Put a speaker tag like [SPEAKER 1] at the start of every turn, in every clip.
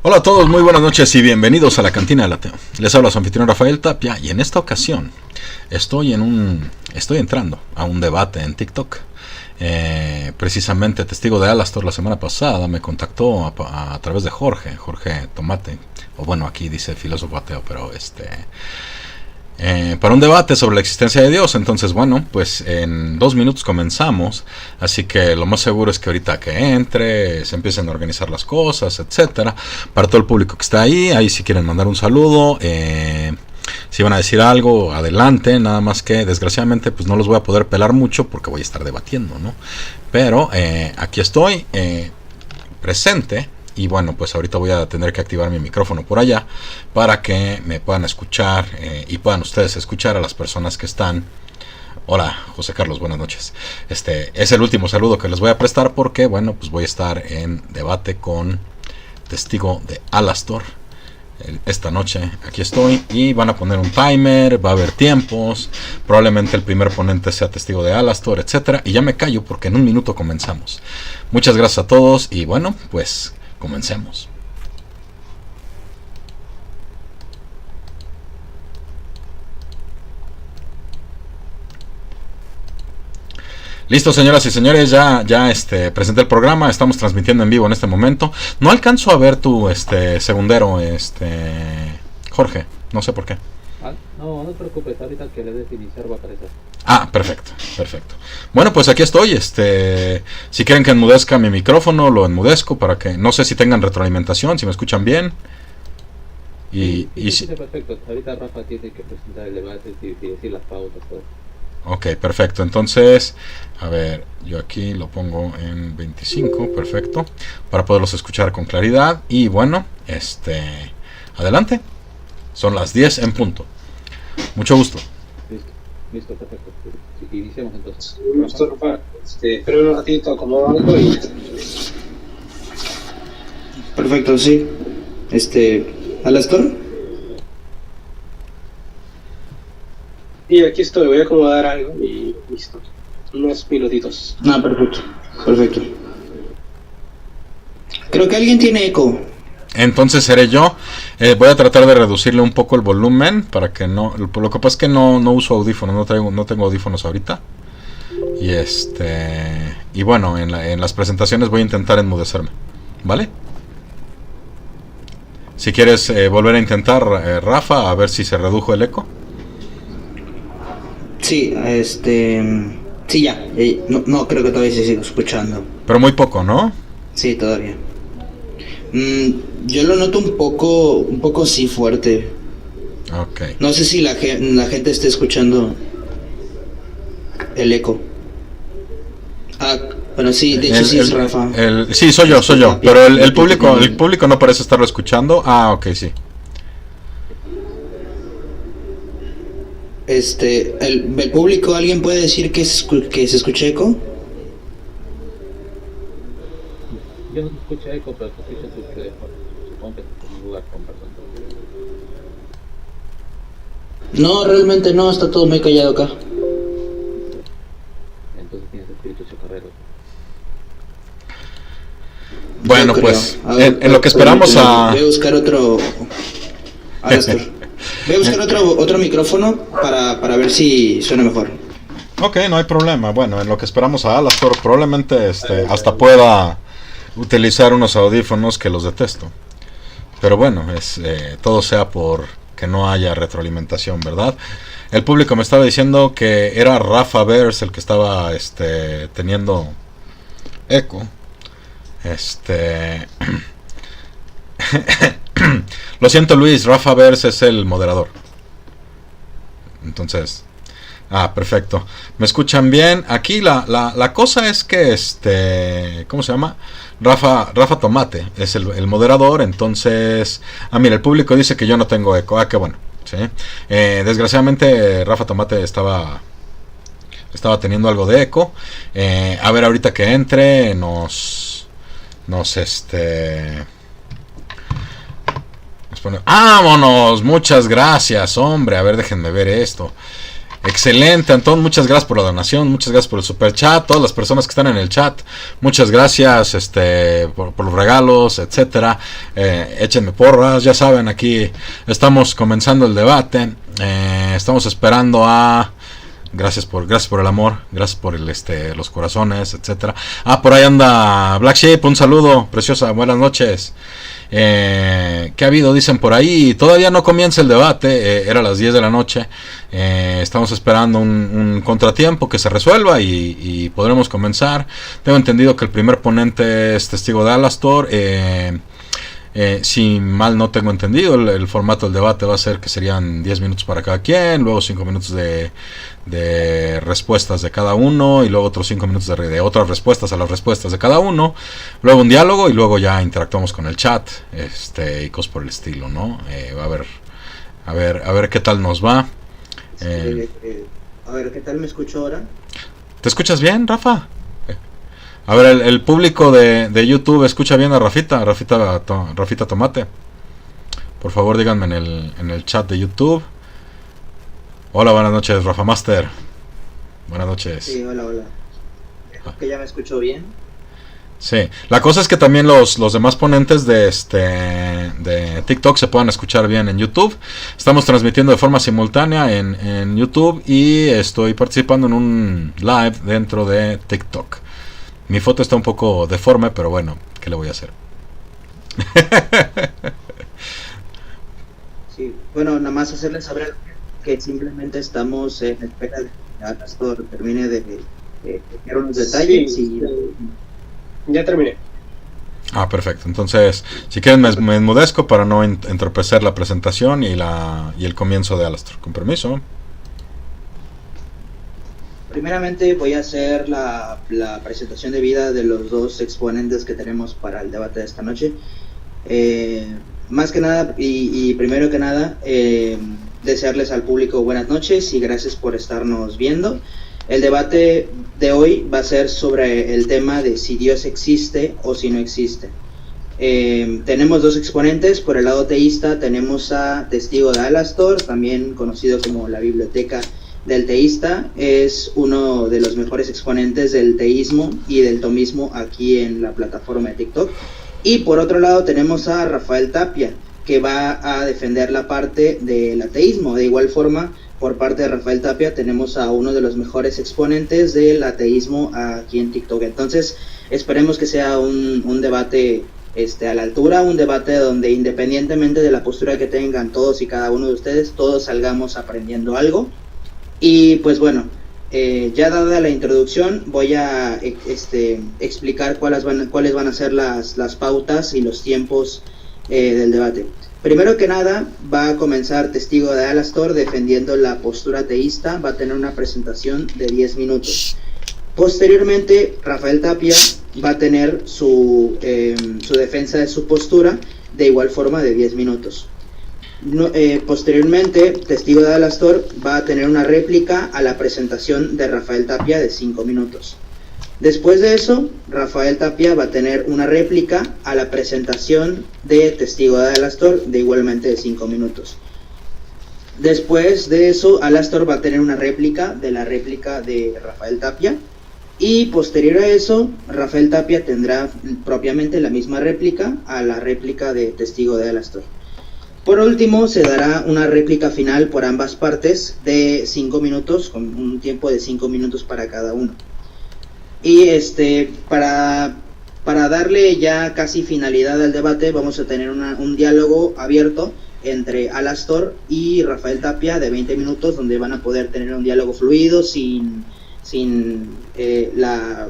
[SPEAKER 1] Hola a todos, muy buenas noches y bienvenidos a la Cantina del Ateo. Les habla su anfitrión Rafael Tapia y en esta ocasión estoy entrando a un debate en TikTok. Precisamente Testigo de Alastor la semana pasada me contactó a través de Jorge Tomate, o bueno, aquí dice filósofo ateo, pero para un debate sobre la existencia de Dios. Entonces, bueno, pues en 2 minutos comenzamos, así que lo más seguro es que ahorita que entre se empiecen a organizar las cosas, etcétera. Para todo el público que está ahí si quieren mandar un saludo, si van a decir algo, adelante. Nada más que desgraciadamente pues no los voy a poder pelar mucho porque voy a estar debatiendo, ¿no? Pero aquí estoy presente. Y bueno, pues ahorita voy a tener que activar mi micrófono por allá para que me puedan escuchar y puedan ustedes escuchar a las personas que están. Hola, José Carlos, buenas noches. Es el último saludo que les voy a prestar porque, bueno, pues voy a estar en debate con Testigo de Alastor esta noche. Aquí estoy y van a poner un timer, va a haber tiempos, probablemente el primer ponente sea Testigo de Alastor, etcétera. Y ya me callo porque en 1 minuto comenzamos. Muchas gracias a todos y bueno, pues comencemos. Listo, señoras y señores, ya presenté el programa, estamos transmitiendo en vivo en este momento. No alcanzo a ver tu segundero, Jorge, no sé por qué.
[SPEAKER 2] No te preocupes, ahorita que le des iniciar va a aparecer.
[SPEAKER 1] Perfecto. Bueno, pues aquí estoy. Si quieren que enmudezca mi micrófono, lo enmudezco para que no sé si tengan retroalimentación, si me escuchan bien.
[SPEAKER 2] Sí, perfecto. Ahorita Rafa tiene que presentar el debate y decir las pautas, todo.
[SPEAKER 1] Ok, perfecto. Entonces, a ver, yo aquí lo pongo en 25, perfecto, para poderlos escuchar con claridad. Y bueno, adelante. Son las 10 en punto. Mucho gusto.
[SPEAKER 2] Listo, perfecto. Iniciamos entonces.
[SPEAKER 3] Listo, Rafa. Espero un ratito, acomodo algo y...
[SPEAKER 4] Perfecto, sí. ¿Alastor?
[SPEAKER 3] Y aquí estoy, voy a acomodar algo y listo. Unos minutitos.
[SPEAKER 4] Perfecto. Creo que alguien tiene eco.
[SPEAKER 1] Entonces seré yo. Voy a tratar de reducirle un poco el volumen para que no. Lo que pasa es que no uso audífonos, no tengo audífonos ahorita. Y bueno, en las presentaciones voy a intentar enmudecerme, ¿vale? Si quieres volver a intentar, Rafa, a ver si se redujo el eco.
[SPEAKER 4] Sí, sí, ya. No creo que todavía se siga escuchando.
[SPEAKER 1] Pero muy poco, ¿no?
[SPEAKER 4] Sí, todavía. Yo lo noto un poco sí fuerte.
[SPEAKER 1] Ok.
[SPEAKER 4] No sé si la gente está escuchando el eco. Bueno, sí, de hecho sí es Rafa.
[SPEAKER 1] Sí, soy yo. Pero el público no parece estarlo escuchando. Ok, sí.
[SPEAKER 4] El público, ¿alguien puede decir que se escucha eco?
[SPEAKER 2] Yo no te escucho eco, pero te escucho tu teléfono. Supongo que es un lugar con personas.
[SPEAKER 4] No, realmente no, está todo muy callado acá.
[SPEAKER 2] Entonces tienes espíritu chocarrero.
[SPEAKER 1] Bueno, pues en lo que esperamos
[SPEAKER 4] Voy a buscar otro... Voy a buscar otro micrófono para ver si suena mejor.
[SPEAKER 1] Ok, no hay problema. Bueno, en lo que esperamos a Alastor, probablemente hasta pueda utilizar unos audífonos que los detesto. Pero bueno, todo sea por que no haya retroalimentación, ¿verdad? El público me estaba diciendo que era Rafa Bears el que estaba teniendo eco. Lo siento, Luis, Rafa Bears es el moderador. Entonces, perfecto. ¿Me escuchan bien? Aquí la cosa es que ¿cómo se llama? Rafa Tomate es el moderador. Entonces, mira, el público dice que yo no tengo eco. Qué bueno, ¿sí? Desgraciadamente Rafa Tomate estaba teniendo algo de eco. A ver, ahorita que entre nos pone, ¡vámonos! Muchas gracias, hombre. A ver, déjenme ver esto. Excelente, Antón, muchas gracias por la donación, muchas gracias por el super chat, todas las personas que están en el chat, muchas gracias por los regalos, etcétera. Échenme porras, ya saben, aquí estamos comenzando el debate, estamos esperando a... Gracias por el amor, gracias por los corazones, etcétera. Por ahí anda Black Sheep, un saludo, preciosa, buenas noches. ¿Qué ha habido? Dicen por ahí. Todavía no comienza el debate, era a las 10 de la noche. Estamos esperando un contratiempo que se resuelva y podremos comenzar. Tengo entendido que el primer ponente es testigo de Alastor. Si mal no tengo entendido, el formato del debate va a ser que serían 10 minutos para cada quien, luego 5 minutos de respuestas de cada uno, y luego otros 5 minutos de otras respuestas a las respuestas de cada uno, luego un diálogo, y luego ya interactuamos con el chat, y cosas por el estilo, ¿no? A ver qué tal nos va.
[SPEAKER 4] A ver, ¿qué tal me escucho ahora?
[SPEAKER 1] ¿Te escuchas bien, Rafa? A ver, el público de YouTube escucha bien a Rafita Tomate. Por favor, díganme en el chat de YouTube. Hola, buenas noches, Rafa Master. Buenas noches.
[SPEAKER 4] Sí, hola. ¿Que ya me escucho bien?
[SPEAKER 1] Sí, la cosa es que también los demás ponentes de TikTok se puedan escuchar bien en YouTube. Estamos transmitiendo de forma simultánea en YouTube y estoy participando en un live dentro de TikTok. Mi foto está un poco deforme, pero bueno, ¿qué le voy a hacer?
[SPEAKER 4] Sí, bueno, nada más hacerles saber que simplemente estamos en espera de que Alastor termine de ver unos detalles.
[SPEAKER 3] Sí, ya terminé.
[SPEAKER 1] Perfecto. Entonces, si quieren me enmudezco para no entorpecer la presentación y el comienzo de Alastor. Con permiso.
[SPEAKER 4] Primeramente voy a hacer la presentación de vida de los dos exponentes que tenemos para el debate de esta noche. Más que nada y primero que nada, desearles al público buenas noches y gracias por estarnos viendo. El debate de hoy va a ser sobre el tema de si Dios existe o si no existe. Tenemos dos exponentes. Por el lado teísta tenemos a Testigo de Alastor, también conocido como la Biblioteca del Teísta. Es uno de los mejores exponentes del teísmo y del tomismo aquí en la plataforma de TikTok. Y por otro lado tenemos a Rafael Tapia, que va a defender la parte del ateísmo. De igual forma, por parte de Rafael Tapia tenemos a uno de los mejores exponentes del ateísmo aquí en TikTok. Entonces esperemos que sea un debate a la altura, un debate donde independientemente de la postura que tengan todos y cada uno de ustedes, todos salgamos aprendiendo algo. Y pues bueno, ya dada la introducción, voy a explicar cuáles van a ser las pautas y los tiempos del debate. Primero que nada, va a comenzar Testigo de Alastor defendiendo la postura teísta. Va a tener una presentación de 10 minutos. Posteriormente, Rafael Tapia va a tener su defensa de su postura, de igual forma de 10 minutos. Posteriormente, Testigo de Alastor va a tener una réplica a la presentación de Rafael Tapia de 5 minutos. Después de eso, Rafael Tapia va a tener una réplica a la presentación de Testigo de Alastor de igualmente de 5 minutos. Después de eso, Alastor va a tener una réplica de la réplica de Rafael Tapia. Y posterior a eso, Rafael Tapia tendrá propiamente la misma réplica a la réplica de Testigo de Alastor. Por último, se dará una réplica final por ambas partes de 5 minutos, con un tiempo de 5 minutos para cada uno. Y para darle ya casi finalidad al debate, vamos a tener un diálogo abierto entre Alastor y Rafael Tapia de 20 minutos, donde van a poder tener un diálogo fluido sin la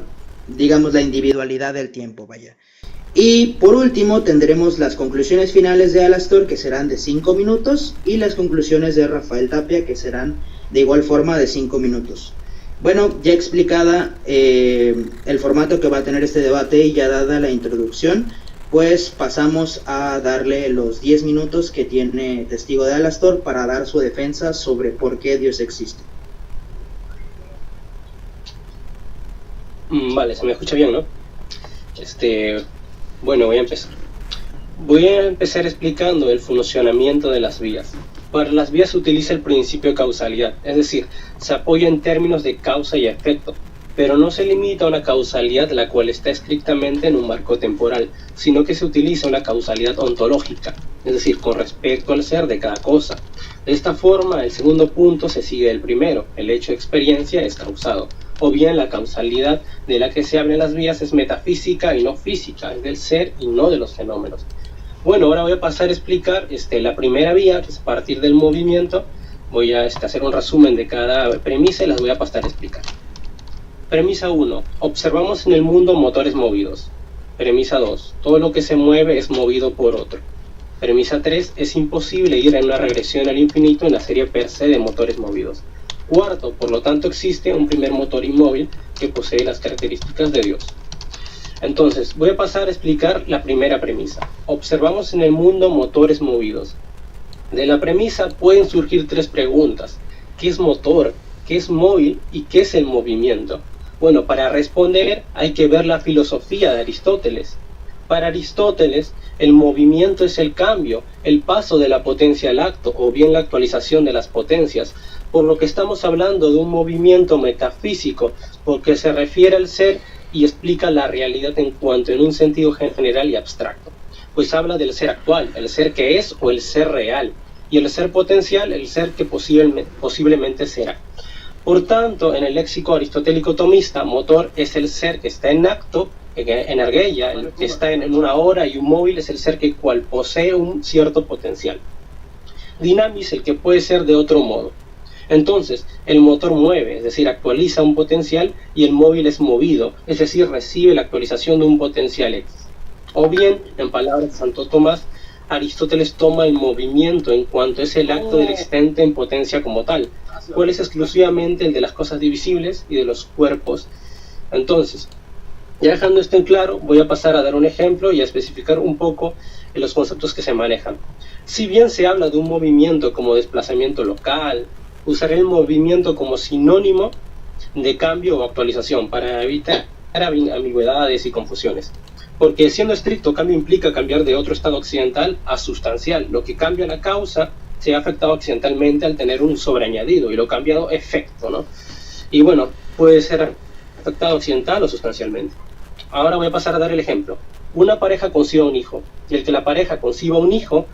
[SPEAKER 4] individualidad del tiempo, vaya. Y por último tendremos las conclusiones finales de Alastor, que serán de 5 minutos, y las conclusiones de Rafael Tapia, que serán de igual forma de 5 minutos. Bueno, ya explicada el formato que va a tener este debate y ya dada la introducción, pues pasamos a darle los 10 minutos que tiene Testigo de Alastor para dar su defensa sobre por qué Dios existe.
[SPEAKER 3] Vale, se me escucha bien, ¿no? Bueno, voy a empezar. Voy a empezar explicando el funcionamiento de las vías. Para las vías se utiliza el principio de causalidad, es decir, se apoya en términos de causa y efecto, pero no se limita a una causalidad la cual está estrictamente en un marco temporal, sino que se utiliza una causalidad ontológica, es decir, con respecto al ser de cada cosa. De esta forma, el segundo punto se sigue del primero, el hecho de experiencia es causado, o bien la causalidad de la que se habla en las vías es metafísica y no física, es del ser y no de los fenómenos. Bueno, ahora voy a pasar a explicar la primera vía, que es a partir del movimiento. Voy a hacer un resumen de cada premisa y las voy a pasar a explicar. Premisa 1. Observamos en el mundo motores movidos. Premisa 2. Todo lo que se mueve es movido por otro. Premisa 3. Es imposible ir en una regresión al infinito en la serie per se de motores movidos. Cuarto, por lo tanto existe un primer motor inmóvil que posee las características de Dios. Entonces, voy a pasar a explicar la primera premisa. Observamos en el mundo motores movidos. De la premisa pueden surgir tres preguntas. ¿Qué es motor? ¿Qué es móvil? ¿Y qué es el movimiento? Bueno, para responder hay que ver la filosofía de Aristóteles. Para Aristóteles, el movimiento es el cambio, el paso de la potencia al acto, o bien la actualización de las potencias, por lo que estamos hablando de un movimiento metafísico, porque se refiere al ser y explica la realidad en cuanto en un sentido general y abstracto, pues habla del ser actual, el ser que es o el ser real, y el ser potencial, el ser que posiblemente será. Por tanto, en el léxico aristotélico tomista, motor es el ser que está en acto, energeia, el que está en una hora, y un móvil es el ser que cual posee un cierto potencial. Dinamis, el que puede ser de otro modo. Entonces, el motor mueve, es decir, actualiza un potencial, y el móvil es movido, es decir, recibe la actualización de un potencial X. O bien, en palabras de Santo Tomás, Aristóteles toma el movimiento en cuanto es el acto del existente en potencia como tal, cual es exclusivamente el de las cosas divisibles y de los cuerpos. Entonces, ya dejando esto en claro, voy a pasar a dar un ejemplo y a especificar un poco los conceptos que se manejan. Si bien se habla de un movimiento como desplazamiento local, usaré el movimiento como sinónimo de cambio o actualización para evitar ambigüedades y confusiones. Porque siendo estricto, cambio implica cambiar de otro estado accidental a sustancial. Lo que cambia la causa se ha afectado accidentalmente al tener un sobreañadido, y lo cambiado efecto, ¿no? Y bueno, puede ser afectado accidental o sustancialmente. Ahora voy a pasar a dar el ejemplo. Una pareja concibe un hijo, y el que la pareja conciba un hijo,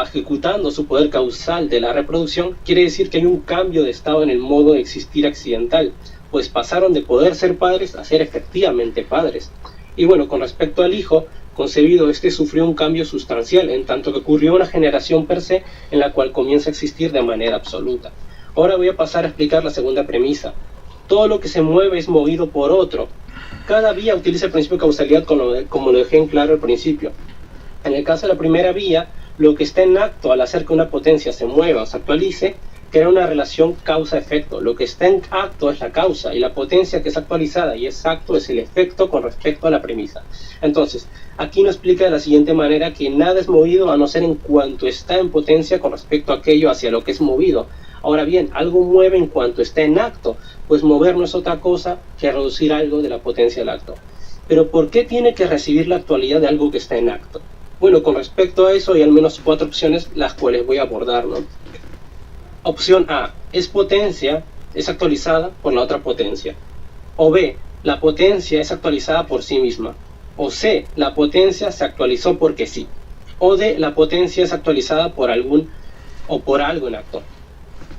[SPEAKER 3] ejecutando su poder causal de la reproducción, quiere decir que hay un cambio de estado en el modo de existir accidental, pues pasaron de poder ser padres a ser efectivamente padres. Y bueno, con respecto al hijo concebido, este sufrió un cambio sustancial, en tanto que ocurrió una generación per se en la cual comienza a existir de manera absoluta. Ahora voy a pasar a explicar la segunda premisa. Todo lo que se mueve es movido por otro. Cada vía utiliza el principio de causalidad como lo dejé en claro al principio. En el caso de la primera vía, lo que está en acto al hacer que una potencia se mueva o se actualice, crea una relación causa-efecto. Lo que está en acto es la causa, y la potencia que es actualizada y es acto es el efecto con respecto a la premisa. Entonces, aquí nos explica de la siguiente manera que nada es movido a no ser en cuanto está en potencia con respecto a aquello hacia lo que es movido. Ahora bien, algo mueve en cuanto está en acto, pues mover no es otra cosa que reducir algo de la potencia del acto. Pero ¿por qué tiene que recibir la actualidad de algo que está en acto? Bueno, con respecto a eso hay al menos 4 opciones las cuales voy a abordar, ¿no? Opción A, es potencia, es actualizada por la otra potencia. O B, la potencia es actualizada por sí misma. O C, la potencia se actualizó porque sí. O D, la potencia es actualizada por algún o por algo en acto.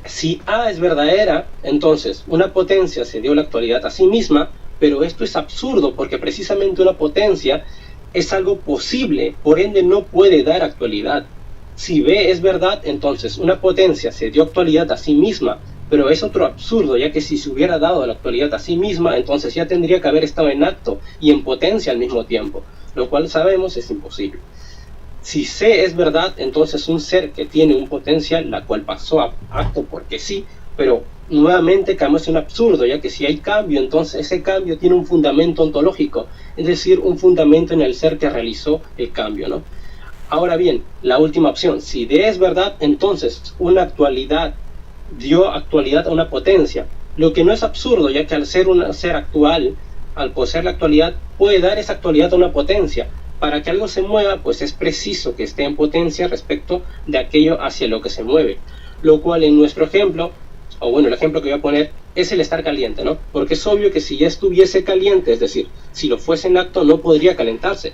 [SPEAKER 3] Si A es verdadera, entonces una potencia se dio la actualidad a sí misma, pero esto es absurdo porque precisamente una potencia es algo posible, por ende no puede dar actualidad. Si B es verdad, entonces una potencia se dio actualidad a sí misma, pero es otro absurdo, ya que si se hubiera dado la actualidad a sí misma, entonces ya tendría que haber estado en acto y en potencia al mismo tiempo, lo cual sabemos es imposible. Si C es verdad, entonces un ser que tiene un potencial, la cual pasó a acto porque sí, pero nuevamente caemos en un absurdo, ya que si hay cambio, entonces ese cambio tiene un fundamento ontológico, es decir, un fundamento en el ser que realizó el cambio, ¿no? Ahora bien, la última opción, si D es verdad, entonces una actualidad dio actualidad a una potencia, lo que no es absurdo, ya que al ser un ser actual, al poseer la actualidad, puede dar esa actualidad a una potencia, Para que algo se mueva, pues es preciso que esté en potencia respecto de aquello hacia lo que se mueve, lo cual en nuestro ejemplo, o bueno, el ejemplo que voy a poner es el estar caliente, ¿no? Porque es obvio que si ya estuviese caliente, es decir, si lo fuese en acto, no podría calentarse.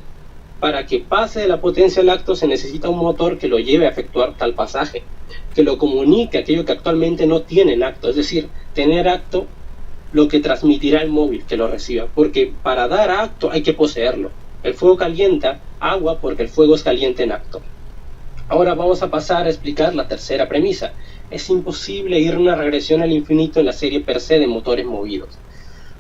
[SPEAKER 3] Para que pase de la potencia al acto se necesita un motor que lo lleve a efectuar tal pasaje, que lo comunique aquello que actualmente no tiene en acto, es decir, tener acto lo que transmitirá el móvil que lo reciba, porque para dar acto hay que poseerlo. El fuego calienta agua porque el fuego es caliente en acto. Ahora vamos a pasar a explicar la tercera premisa. Es imposible ir una regresión al infinito en la serie per se de motores movidos.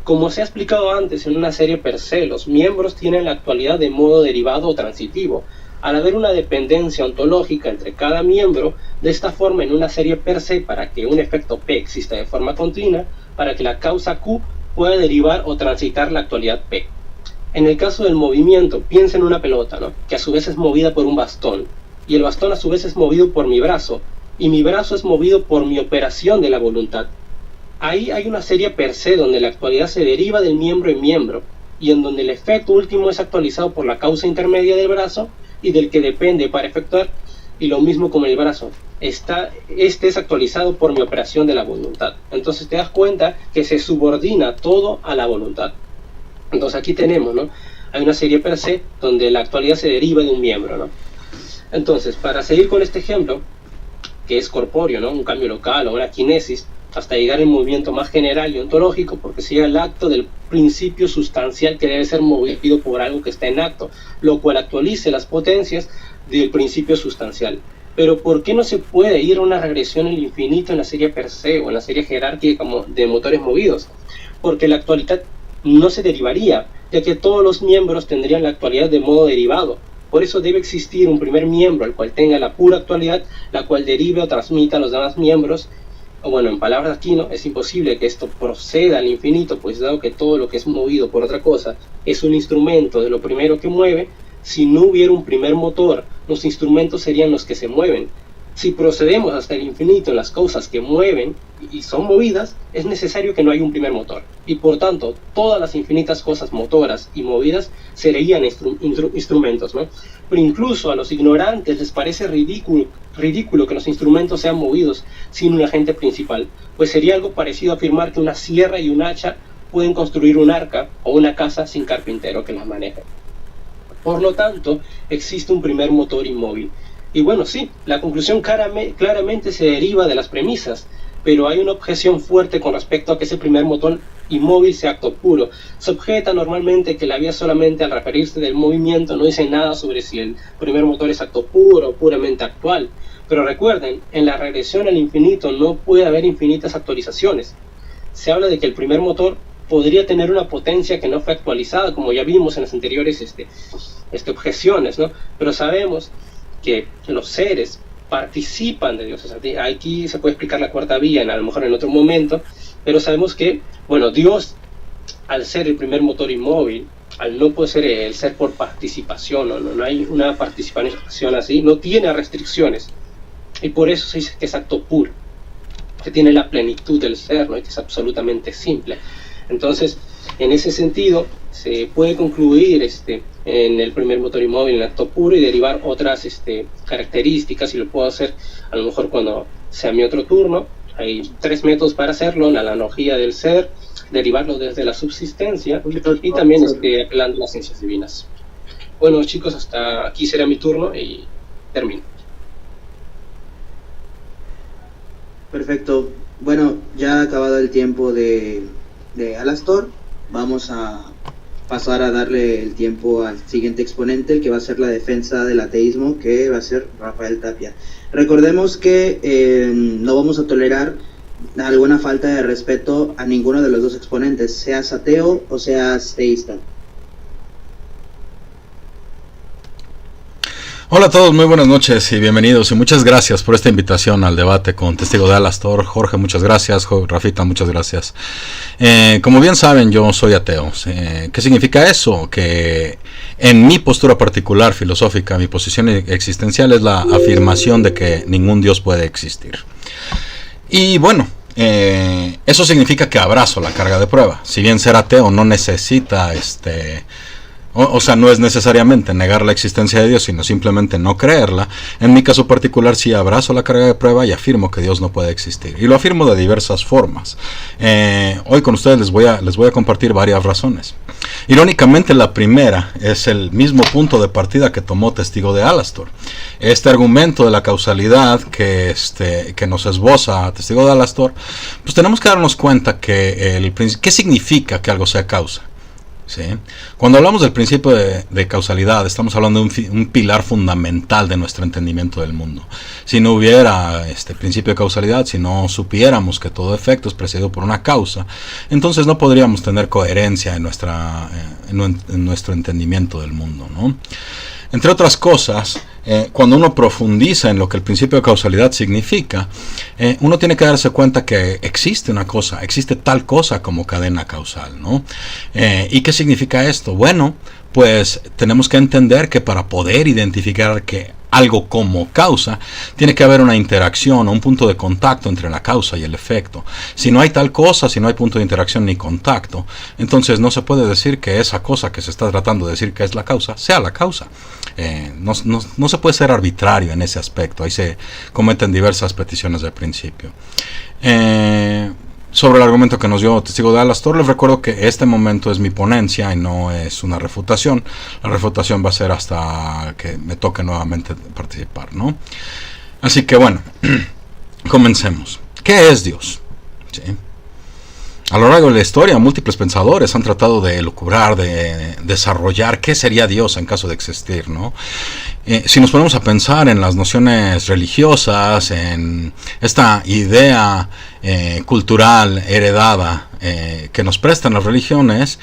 [SPEAKER 3] Como se ha explicado antes en una serie per se, los miembros tienen la actualidad de modo derivado o transitivo. Al haber una dependencia ontológica entre cada miembro, de esta forma en una serie per se, para que un efecto P exista de forma continua, para que la causa Q pueda derivar o transitar la actualidad P. En el caso del movimiento, piensa en una pelota, ¿no? Que a su vez es movida por un bastón, y el bastón a su vez es movido por mi brazo, y mi brazo es movido por mi operación de la voluntad. Ahí hay una serie per se donde la actualidad se deriva del miembro en miembro, y en donde el efecto último es actualizado por la causa intermedia del brazo y del que depende para efectuar, y lo mismo con el brazo. Este es actualizado por mi operación de la voluntad. Entonces te das cuenta que se subordina todo a la voluntad. Entonces aquí tenemos, ¿no? Hay una serie per se donde la actualidad se deriva de un miembro, ¿no? Entonces, para seguir con este ejemplo, que es corpóreo, ¿no? Un cambio local o una quinesis, hasta llegar al movimiento más general y ontológico, porque sería el acto del principio sustancial que debe ser movido por algo que está en acto, lo cual actualice las potencias del principio sustancial. Pero ¿por qué no se puede ir a una regresión al infinito en la serie per se o en la serie jerárquica de motores movidos? Porque la actualidad no se derivaría, ya que todos los miembros tendrían la actualidad de modo derivado. Por eso debe existir un primer miembro, el cual tenga la pura actualidad, la cual derive o transmita a los demás miembros. O bueno, en palabras de Aquino, es imposible que esto proceda al infinito, pues dado que todo lo que es movido por otra cosa es un instrumento de lo primero que mueve, si no hubiera un primer motor, los instrumentos serían los que se mueven. Si procedemos hasta el infinito en las cosas que mueven y son movidas, es necesario que no haya un primer motor. Y por tanto, todas las infinitas cosas motoras y movidas serían instrumentos, ¿no? Pero incluso a los ignorantes les parece ridículo que los instrumentos sean movidos sin un agente principal, pues sería algo parecido a afirmar que una sierra y un hacha pueden construir un arca o una casa sin carpintero que las maneje. Por lo tanto, existe un primer motor inmóvil. Y bueno, sí, la conclusión claramente se deriva de las premisas, pero hay una objeción fuerte con respecto a que ese primer motor inmóvil sea acto puro. Se objeta normalmente que la vía solamente al referirse del movimiento no dice nada sobre si el primer motor es acto puro o puramente actual. Pero recuerden, en la regresión al infinito no puede haber infinitas actualizaciones. Se habla de que el primer motor podría tener una potencia que no fue actualizada, como ya vimos en las anteriores objeciones, ¿no? Pero sabemos que los seres participan de Dios. O sea, aquí se puede explicar la cuarta vía a lo mejor en otro momento, pero sabemos que, bueno, Dios, al ser el primer motor inmóvil, al no poder ser el ser por participación, no hay una participación así, no tiene restricciones, y por eso se dice que es acto puro, que tiene la plenitud del ser, ¿no? Y que es absolutamente simple. Entonces, en ese sentido, se puede concluir en el primer motor inmóvil en acto puro y derivar otras características, y lo puedo hacer a lo mejor cuando sea mi otro turno. Hay 3 métodos para hacerlo: la analogía del ser, derivarlo desde la subsistencia y también apelando a las ciencias divinas. Bueno, chicos, hasta aquí será mi turno y termino.
[SPEAKER 4] Perfecto. Bueno, ya ha acabado el tiempo de Alastor. Vamos a pasar a darle el tiempo al siguiente exponente, el que va a ser la defensa del ateísmo, que va a ser Rafael Tapia. Recordemos que no vamos a tolerar alguna falta de respeto a ninguno de los dos exponentes, seas ateo o seas teísta.
[SPEAKER 1] Hola a todos, muy buenas noches y bienvenidos, y muchas gracias por esta invitación al debate con Testigo de Alastor. Jorge, muchas gracias. Rafita, muchas gracias. Como bien saben, yo soy ateo. ¿Qué significa eso? Que en mi postura particular filosófica, mi posición existencial es la afirmación de que ningún Dios puede existir. Y bueno, eso significa que abrazo la carga de prueba. Si bien ser ateo no necesita O sea, no es necesariamente negar la existencia de Dios, sino simplemente no creerla. En mi caso particular sí abrazo la carga de prueba y afirmo que Dios no puede existir. Y lo afirmo de diversas formas. Hoy con ustedes les voy a compartir varias razones. Irónicamente, la primera es el mismo punto de partida que tomó Testigo de Alastor. Este argumento de la causalidad que nos esboza Testigo de Alastor, pues tenemos que darnos cuenta que ¿qué significa que algo sea causa? ¿Sí? Cuando hablamos del principio de causalidad, estamos hablando de un pilar fundamental de nuestro entendimiento del mundo. Si no hubiera este principio de causalidad, si no supiéramos que todo efecto es precedido por una causa, entonces no podríamos tener coherencia en nuestro entendimiento del mundo, ¿no? Entre otras cosas, cuando uno profundiza en lo que el principio de causalidad significa, uno tiene que darse cuenta que existe tal cosa como cadena causal, ¿no? ¿Y qué significa esto? Bueno, pues tenemos que entender que para poder identificar que algo como causa, tiene que haber una interacción o un punto de contacto entre la causa y el efecto. Si no hay tal cosa, si no hay punto de interacción ni contacto, entonces no se puede decir que esa cosa que se está tratando de decir que es la causa, sea la causa. No se puede ser arbitrario en ese aspecto. Ahí se cometen diversas peticiones de principio. Sobre el argumento que nos dio Testigo de Alastor, les recuerdo que este momento es mi ponencia y no es una refutación. La refutación va a ser hasta que me toque nuevamente participar, ¿no? Así que bueno, comencemos. ¿Qué es Dios? ¿Sí? A lo largo de la historia, múltiples pensadores han tratado de elucubrar, de desarrollar qué sería Dios en caso de existir, ¿no? Si nos ponemos a pensar en las nociones religiosas, en esta idea cultural heredada que nos prestan las religiones,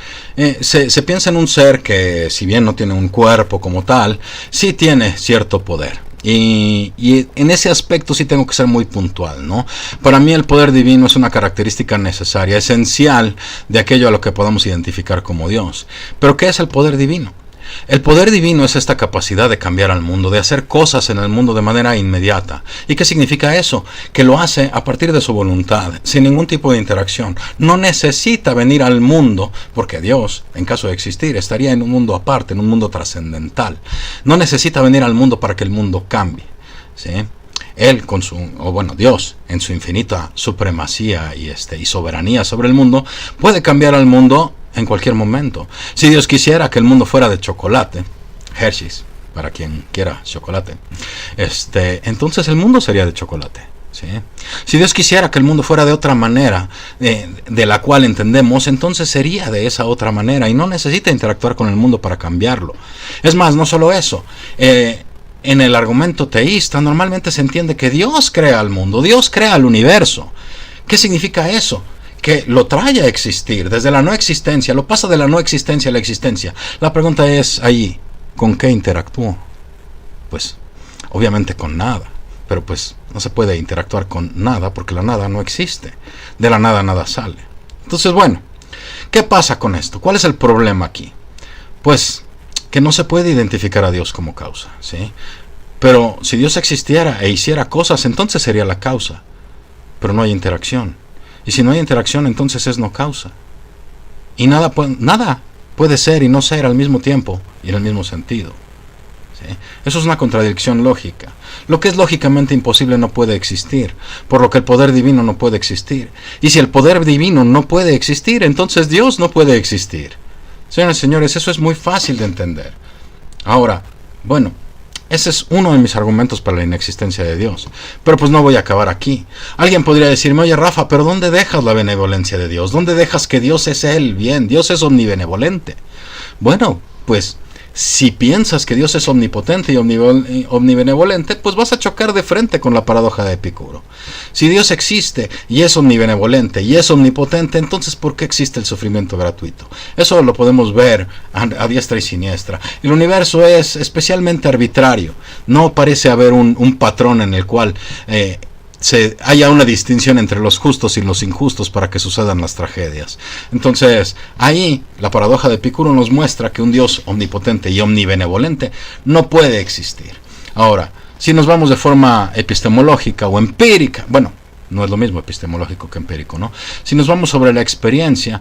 [SPEAKER 1] se piensa en un ser que, si bien no tiene un cuerpo como tal, sí tiene cierto poder. Y en ese aspecto sí tengo que ser muy puntual, ¿no? Para mí el poder divino es una característica necesaria, esencial de aquello a lo que podamos identificar como Dios. ¿Pero qué es el poder divino? El poder divino es esta capacidad de cambiar al mundo, de hacer cosas en el mundo de manera inmediata. ¿Y qué significa eso? Que lo hace a partir de su voluntad, sin ningún tipo de interacción. No necesita venir al mundo, porque Dios, en caso de existir, estaría en un mundo aparte, en un mundo trascendental. No necesita venir al mundo para que el mundo cambie, ¿sí? Él Dios, en su infinita supremacía y soberanía sobre el mundo, puede cambiar al mundo en cualquier momento. Si Dios quisiera que el mundo fuera de chocolate, Hershey's, para quien quiera chocolate, entonces el mundo sería de chocolate, ¿sí? Si Dios quisiera que el mundo fuera de otra manera, de la cual entendemos, entonces sería de esa otra manera y no necesita interactuar con el mundo para cambiarlo. Es más, no solo eso, en el argumento teísta normalmente se entiende que Dios crea al mundo, Dios crea el universo. ¿Qué significa eso? Que lo trae a existir desde la no existencia, lo pasa de la no existencia a la existencia. La pregunta es ahí, ¿con qué interactúo? Pues obviamente con nada, pero pues no se puede interactuar con nada porque la nada no existe, de la nada nada sale. Entonces bueno, ¿qué pasa con esto? ¿Cuál es el problema aquí? Pues que no se puede identificar a Dios como causa, ¿sí? Pero si Dios existiera e hiciera cosas, entonces sería la causa, pero no hay interacción. Y si no hay interacción, entonces es no causa. Y nada puede ser y no ser al mismo tiempo y en el mismo sentido, ¿sí? Eso es una contradicción lógica. Lo que es lógicamente imposible no puede existir, por lo que el poder divino no puede existir. Y si el poder divino no puede existir, entonces Dios no puede existir. Señoras y señores, eso es muy fácil de entender. Ahora, bueno, ese es uno de mis argumentos para la inexistencia de Dios. Pero pues no voy a acabar aquí. Alguien podría decirme, oye Rafa, pero ¿dónde dejas la benevolencia de Dios? ¿Dónde dejas que Dios es el bien? Dios es omnibenevolente. Bueno, pues si piensas que Dios es omnipotente y omnibenevolente, pues vas a chocar de frente con la paradoja de Epicuro. Si Dios existe y es omnibenevolente y es omnipotente, entonces ¿por qué existe el sufrimiento gratuito? Eso lo podemos ver a diestra y siniestra. El universo es especialmente arbitrario. No parece haber un patrón en el cual haya una distinción entre los justos y los injustos para que sucedan las tragedias. Entonces, ahí la paradoja de Epicuro nos muestra que un Dios omnipotente y omnibenevolente no puede existir. Ahora, si nos vamos de forma epistemológica o empírica, bueno, no es lo mismo epistemológico que empírico, ¿no? Si nos vamos sobre la experiencia,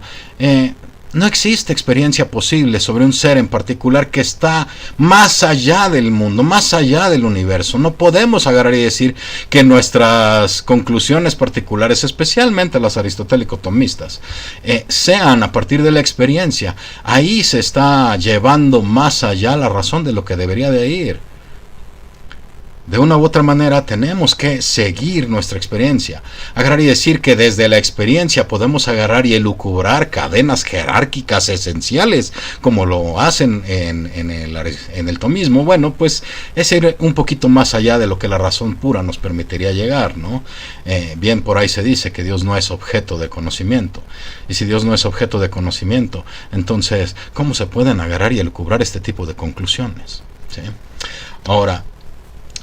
[SPEAKER 1] No existe experiencia posible sobre un ser en particular que está más allá del mundo, más allá del universo. No podemos agarrar y decir que nuestras conclusiones particulares, especialmente las aristotélico-tomistas, sean a partir de la experiencia. Ahí se está llevando más allá la razón de lo que debería de ir. De una u otra manera tenemos que seguir nuestra experiencia. Agarrar y decir que desde la experiencia podemos agarrar y elucubrar cadenas jerárquicas esenciales, como lo hacen en el tomismo, bueno, pues es ir un poquito más allá de lo que la razón pura nos permitiría llegar, ¿no? Bien, por ahí se dice que Dios no es objeto de conocimiento. Y si Dios no es objeto de conocimiento, entonces, ¿cómo se pueden agarrar y elucubrar este tipo de conclusiones? ¿Sí? Ahora,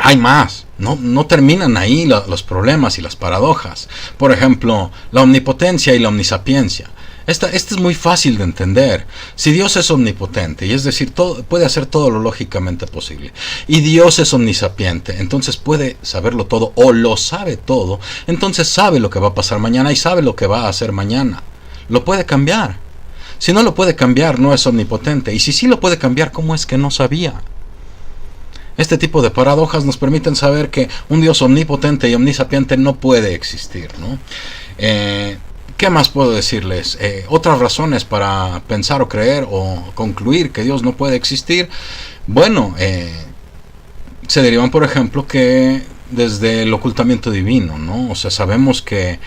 [SPEAKER 1] hay más, no terminan ahí los problemas y las paradojas. Por ejemplo, la omnipotencia y la omnisapiencia. Esta es muy fácil de entender. Si Dios es omnipotente, y es decir, puede hacer todo lo lógicamente posible, y Dios es omnisapiente, entonces puede saberlo todo, o lo sabe todo, entonces sabe lo que va a pasar mañana y sabe lo que va a hacer mañana. Lo puede cambiar. Si no lo puede cambiar, no es omnipotente. Y si sí lo puede cambiar, ¿cómo es que no sabía? Este tipo de paradojas nos permiten saber que un Dios omnipotente y omnisapiente no puede existir, ¿no? ¿Qué más puedo decirles? Otras razones para pensar o creer o concluir que Dios no puede existir, bueno, se derivan, por ejemplo, que desde el ocultamiento divino, ¿no? O sea, sabemos que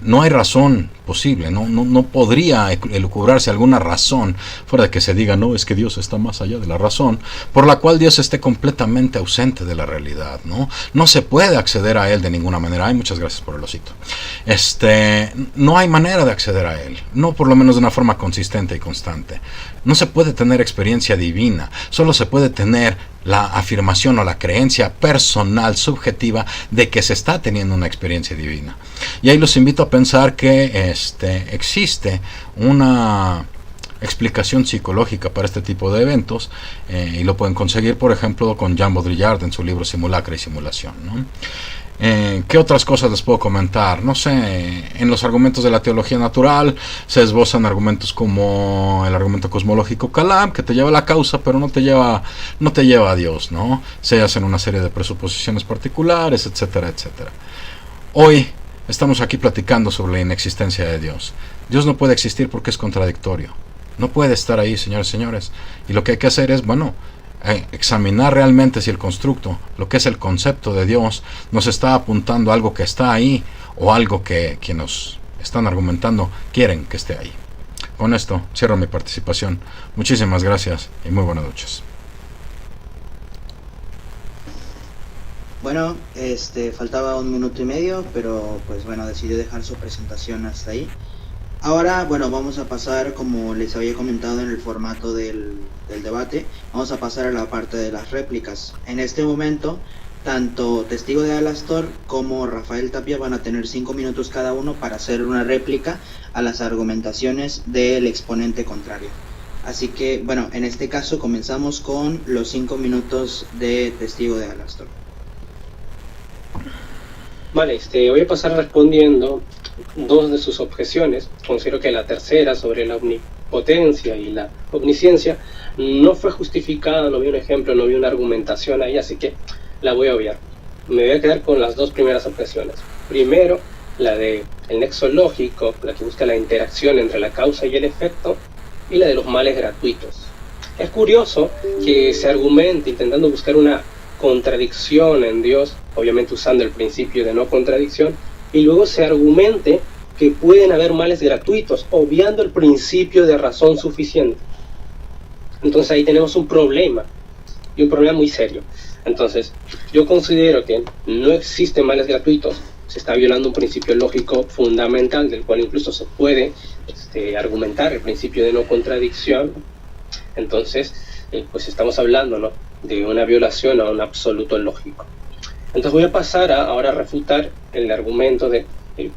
[SPEAKER 1] no hay razón posible, no podría elucubrarse alguna razón fuera de que se diga, no, es que Dios está más allá de la razón, por la cual Dios esté completamente ausente de la realidad, no se puede acceder a Él de ninguna manera. Ay, muchas gracias por el osito. No hay manera de acceder a Él, no por lo menos de una forma consistente y constante. No se puede tener experiencia divina, solo se puede tener la afirmación o la creencia personal, subjetiva, de que se está teniendo una experiencia divina. Y ahí los invito a pensar que existe una explicación psicológica para este tipo de eventos, y lo pueden conseguir, por ejemplo, con Jean Baudrillard en su libro Simulacra y Simulación, ¿no? ¿Qué otras cosas les puedo comentar? No sé, en los argumentos de la teología natural se esbozan argumentos como el argumento cosmológico Kalam, que te lleva a la causa, pero no te lleva a Dios, ¿no? Se hacen una serie de presuposiciones particulares, etcétera, etcétera. Hoy estamos aquí platicando sobre la inexistencia de Dios. Dios no puede existir porque es contradictorio. No puede estar ahí, señores y señores. Y lo que hay que hacer es, examinar realmente si el constructo, lo que es el concepto de Dios, nos está apuntando a algo que está ahí o algo que quienes nos están argumentando quieren que esté ahí. Con esto cierro mi participación. Muchísimas gracias y muy buenas noches.
[SPEAKER 4] Bueno, faltaba 1 minuto y medio, pero pues bueno, decidió dejar su presentación hasta ahí. Ahora, bueno, vamos a pasar, como les había comentado en el formato del debate, vamos a pasar a la parte de las réplicas. En este momento, tanto Testigo de Alastor como Rafael Tapia van a tener 5 minutos cada uno para hacer una réplica a las argumentaciones del exponente contrario. Así que, bueno, en este caso comenzamos con los 5 minutos de Testigo de Alastor.
[SPEAKER 3] Vale, voy a pasar respondiendo 2 de sus objeciones. Considero que la tercera, sobre la omnipotencia y la omnisciencia, no fue justificada, no vi un ejemplo, no vi una argumentación ahí, así que la voy a obviar. Me voy a quedar con las 2 primeras objeciones. Primero, la de el nexo lógico, la que busca la interacción entre la causa y el efecto, y la de los males gratuitos. Es curioso que se argumente intentando buscar una contradicción en Dios, obviamente usando el principio de no contradicción, y luego se argumente que pueden haber males gratuitos, obviando el principio de razón suficiente. Entonces ahí tenemos un problema, y un problema muy serio. Entonces, yo considero que no existen males gratuitos, se está violando un principio lógico fundamental, del cual incluso se puede argumentar el principio de no contradicción. Entonces, pues estamos hablando, ¿no?, de una violación a un absoluto lógico. Entonces voy a pasar ahora a refutar el argumento de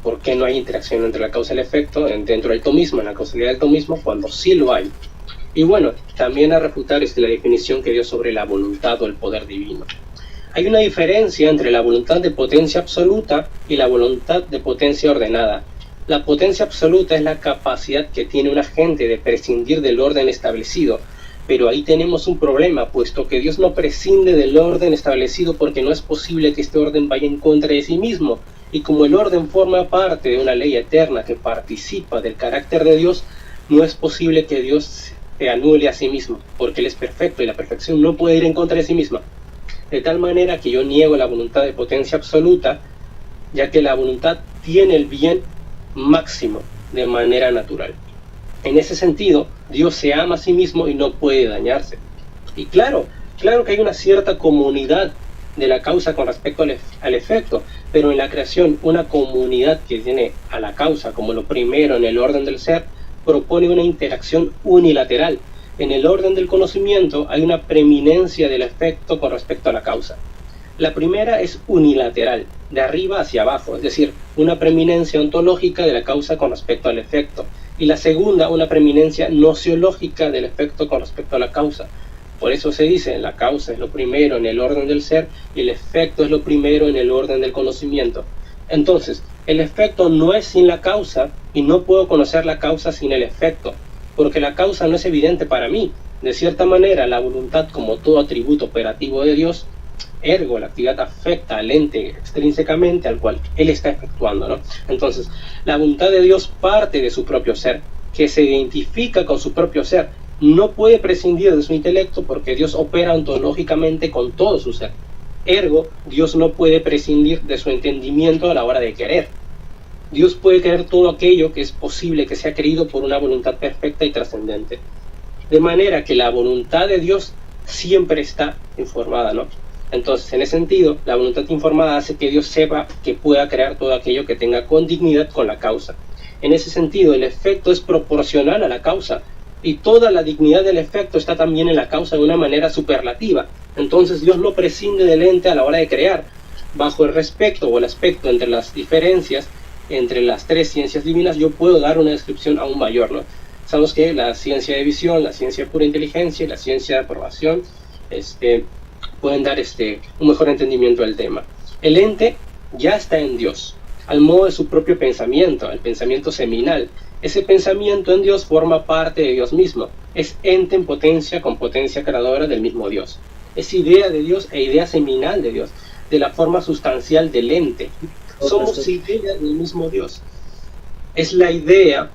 [SPEAKER 3] por qué no hay interacción entre la causa y el efecto dentro del tomismo, en la causalidad del tomismo, cuando sí lo hay. Y bueno, también a refutar la definición que dio sobre la voluntad o el poder divino. Hay una diferencia entre la voluntad de potencia absoluta y la voluntad de potencia ordenada. La potencia absoluta es la capacidad que tiene un agente de prescindir del orden establecido, pero ahí tenemos un problema, puesto que Dios no prescinde del orden establecido porque no es posible que este orden vaya en contra de sí mismo, y como el orden forma parte de una ley eterna que participa del carácter de Dios, no es posible que Dios se anule a sí mismo, porque Él es perfecto y la perfección no puede ir en contra de sí misma. De tal manera que yo niego la voluntad de potencia absoluta, ya que la voluntad tiene el bien máximo de manera natural. En ese sentido, Dios se ama a sí mismo y no puede dañarse. Y claro que hay una cierta comunidad de la causa con respecto al efecto, pero en la creación una comunidad que tiene a la causa como lo primero en el orden del ser propone una interacción unilateral. En el orden del conocimiento hay una preeminencia del efecto con respecto a la causa. La primera es unilateral, de arriba hacia abajo, es decir, una preeminencia ontológica de la causa con respecto al efecto, y la segunda una preeminencia nociológica del efecto con respecto a la causa. Por eso se dice, la causa es lo primero en el orden del ser y el efecto es lo primero en el orden del conocimiento. Entonces, el efecto no es sin la causa y no puedo conocer la causa sin el efecto, porque la causa no es evidente para mí. De cierta manera, la voluntad, como todo atributo operativo de Dios, ergo, la actividad afecta al ente extrínsecamente al cual Él está efectuando, ¿no? Entonces, la voluntad de Dios parte de su propio ser, que se identifica con su propio ser. No puede prescindir de su intelecto porque Dios opera ontológicamente con todo su ser. Ergo, Dios no puede prescindir de su entendimiento a la hora de querer. Dios puede querer todo aquello que es posible que sea querido por una voluntad perfecta y trascendente. De manera que la voluntad de Dios siempre está informada, ¿no? Entonces, en ese sentido, la voluntad informada hace que Dios sepa que pueda crear todo aquello que tenga condignidad con la causa. En ese sentido, el efecto es proporcional a la causa, y toda la dignidad del efecto está también en la causa de una manera superlativa. Entonces, Dios no prescinde del ente a la hora de crear. Bajo el respecto o el aspecto entre las diferencias entre las tres ciencias divinas, yo puedo dar una descripción aún mayor, ¿no? Sabemos que la ciencia de visión, la ciencia de pura inteligencia y la ciencia de aprobación pueden dar un mejor entendimiento del tema. El ente ya está en Dios, al modo de su propio pensamiento, el pensamiento seminal. Ese pensamiento en Dios forma parte de Dios mismo. Es ente en potencia con potencia creadora del mismo Dios. Es idea de Dios e idea seminal de Dios, de la forma sustancial del ente. Somos idea del mismo Dios. Es la idea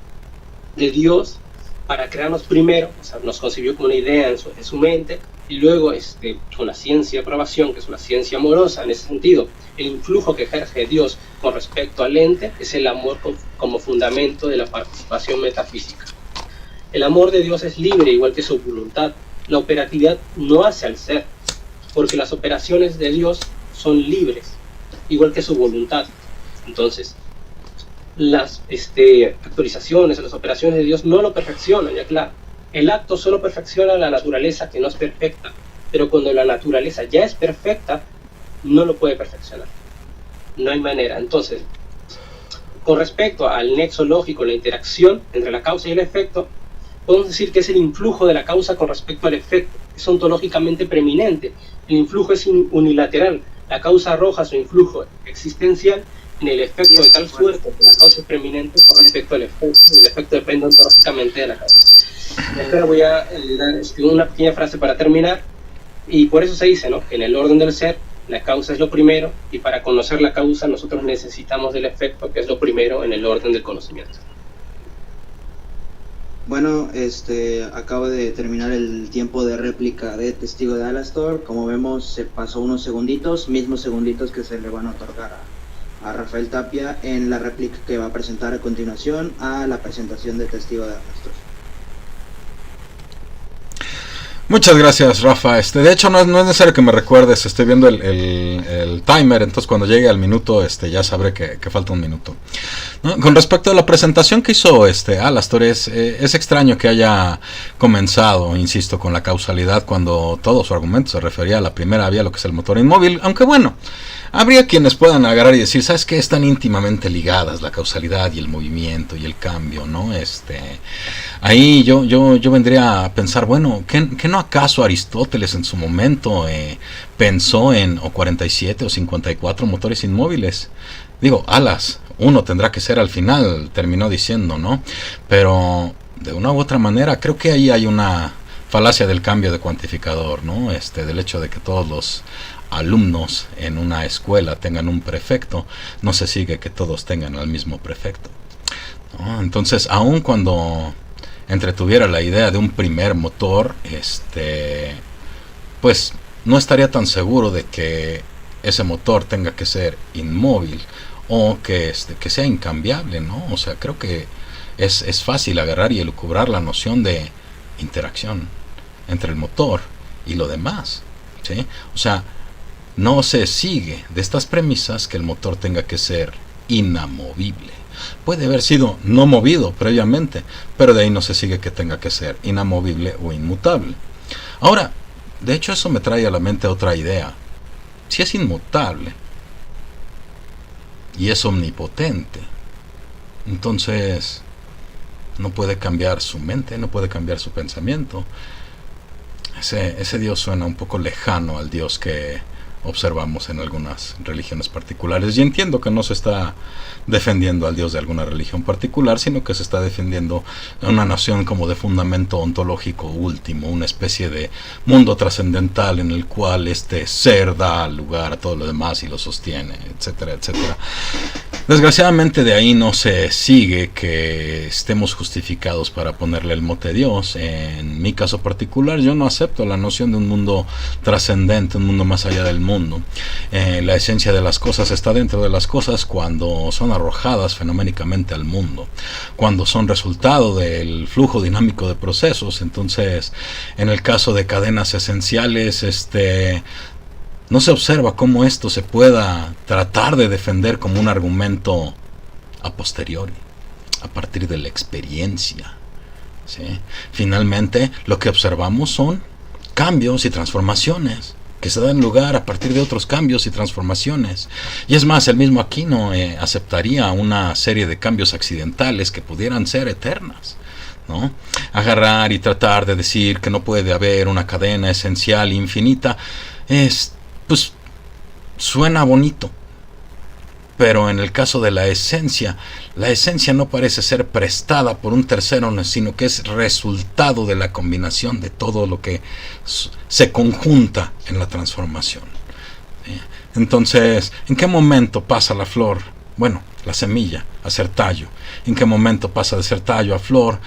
[SPEAKER 3] de Dios para crearnos primero, o sea, nos concibió como una idea en su mente, y luego con la ciencia de aprobación, que es una ciencia amorosa en ese sentido. El influjo que ejerce Dios con respecto al ente es el amor como fundamento de la participación metafísica. El amor de Dios es libre, igual que su voluntad. La operatividad no hace al ser, porque las operaciones de Dios son libres, igual que su voluntad. Entonces, las actualizaciones, las operaciones de Dios no lo perfeccionan, ya claro. El acto solo perfecciona la naturaleza, que no es perfecta, pero cuando la naturaleza ya es perfecta, no lo puede perfeccionar. No hay manera. Entonces, con respecto al nexo lógico, la interacción entre la causa y el efecto, podemos decir que es el influjo de la causa con respecto al efecto. Es ontológicamente preeminente. El influjo es unilateral. La causa arroja su influjo existencial en el efecto de tal suerte que la causa es preeminente con respecto al efecto. El efecto depende ontológicamente de la causa. Espero voy a dar una pequeña frase para terminar. Y por eso se dice, ¿no?, que en el orden del ser, la causa es lo primero, y para conocer la causa nosotros necesitamos del efecto, que es lo primero en el orden del conocimiento.
[SPEAKER 4] Bueno, acabo de terminar el tiempo de réplica de Testigo de Alastor. Como vemos, se pasó unos segunditos, mismos segunditos que se le van a otorgar a Rafael Tapia en la réplica que va a presentar a continuación a la presentación de Testigo de Alastor.
[SPEAKER 1] Muchas gracias, Rafa. De hecho, no es necesario que me recuerdes. Estoy viendo el timer, entonces cuando llegue al minuto, ya sabré que falta un minuto, ¿no? Con respecto a la presentación que hizo Alastor, es extraño que haya comenzado, insisto, con la causalidad cuando todo su argumento se refería a la primera vía, lo que es el motor inmóvil, aunque bueno, habría quienes puedan agarrar y decir, ¿sabes qué? Están íntimamente ligadas la causalidad y el movimiento y el cambio, ¿no? Ahí yo vendría a pensar, bueno, ¿qué no acaso Aristóteles en su momento pensó en o 47 o 54 motores inmóviles? Digo, alas uno tendrá que ser al final, terminó diciendo, ¿no? Pero de una u otra manera creo que ahí hay una falacia del cambio de cuantificador, ¿no? Del hecho de que todos los alumnos en una escuela tengan un prefecto, no se sigue que todos tengan el mismo prefecto, ¿no? Entonces, aun cuando entretuviera la idea de un primer motor, pues no estaría tan seguro de que ese motor tenga que ser inmóvil o que sea incambiable, ¿no? O sea, creo que es fácil agarrar y elucubrar la noción de interacción entre el motor y lo demás, ¿sí? O sea, no se sigue de estas premisas que el motor tenga que ser inamovible. Puede haber sido no movido previamente, pero de ahí no se sigue que tenga que ser inamovible o inmutable. Ahora, de hecho eso me trae a la mente otra idea. Si es inmutable y es omnipotente, entonces no puede cambiar su mente, no puede cambiar su pensamiento. Ese Dios suena un poco lejano al Dios que observamos en algunas religiones particulares, y entiendo que no se está defendiendo al Dios de alguna religión particular, sino que se está defendiendo a una nación como de fundamento ontológico último, una especie de mundo trascendental en el cual este ser da lugar a todo lo demás y lo sostiene, etcétera, etcétera. Desgraciadamente de ahí no se sigue que estemos justificados para ponerle el mote Dios. En mi caso particular, yo no acepto la noción de un mundo trascendente, un mundo más allá del mundo. La esencia de las cosas está dentro de las cosas cuando son arrojadas fenoménicamente al mundo, cuando son resultado del flujo dinámico de procesos. Entonces, en el caso de cadenas esenciales, no se observa cómo esto se pueda tratar de defender como un argumento a posteriori, a partir de la experiencia, ¿sí? Finalmente, lo que observamos son cambios y transformaciones que se dan lugar a partir de otros cambios y transformaciones. Y es más, el mismo Aquino aceptaría una serie de cambios accidentales que pudieran ser eternas, ¿no? Agarrar y tratar de decir que no puede haber una cadena esencial infinita pues suena bonito, pero en el caso de la esencia no parece ser prestada por un tercero, sino que es resultado de la combinación de todo lo que se conjunta en la transformación, ¿sí? Entonces, ¿en qué momento pasa la flor? Bueno, la semilla a ser tallo. ¿En qué momento pasa de ser tallo a flor?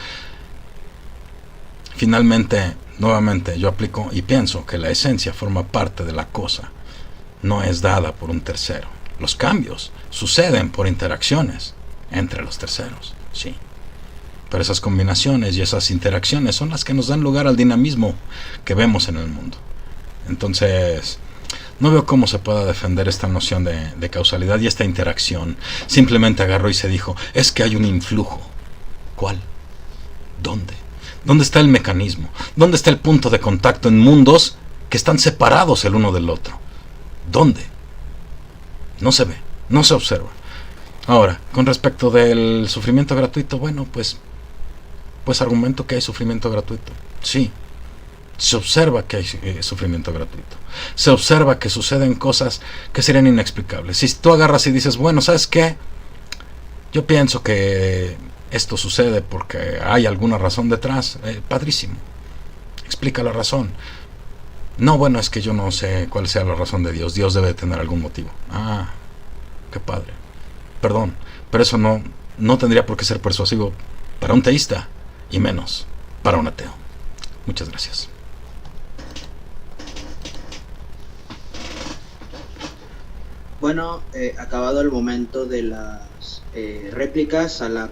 [SPEAKER 1] Finalmente, nuevamente, yo aplico y pienso que la esencia forma parte de la cosa, no es dada por un tercero. Los cambios suceden por interacciones entre los terceros, sí. Pero esas combinaciones y esas interacciones son las que nos dan lugar al dinamismo que vemos en el mundo. Entonces, no veo cómo se pueda defender esta noción de causalidad y esta interacción. Simplemente agarró y se dijo, es que hay un influjo. ¿Cuál? ¿Dónde? ¿Dónde está el mecanismo? ¿Dónde está el punto de contacto en mundos que están separados el uno del otro? ¿Dónde? No se ve, no se observa. Ahora, con respecto del sufrimiento gratuito, bueno, pues argumento que hay sufrimiento gratuito. Sí, se observa que hay sufrimiento gratuito. Se observa que suceden cosas que serían inexplicables. Si tú agarras y dices, bueno, ¿sabes qué? Yo pienso que esto sucede porque hay alguna razón detrás. Padrísimo. Explica la razón. No, bueno, es que yo no sé cuál sea la razón de Dios. Dios debe tener algún motivo. Ah, qué padre. Perdón, pero eso no tendría por qué ser persuasivo para un teísta y menos para un ateo. Muchas gracias.
[SPEAKER 4] Bueno, acabado el momento de las réplicas a la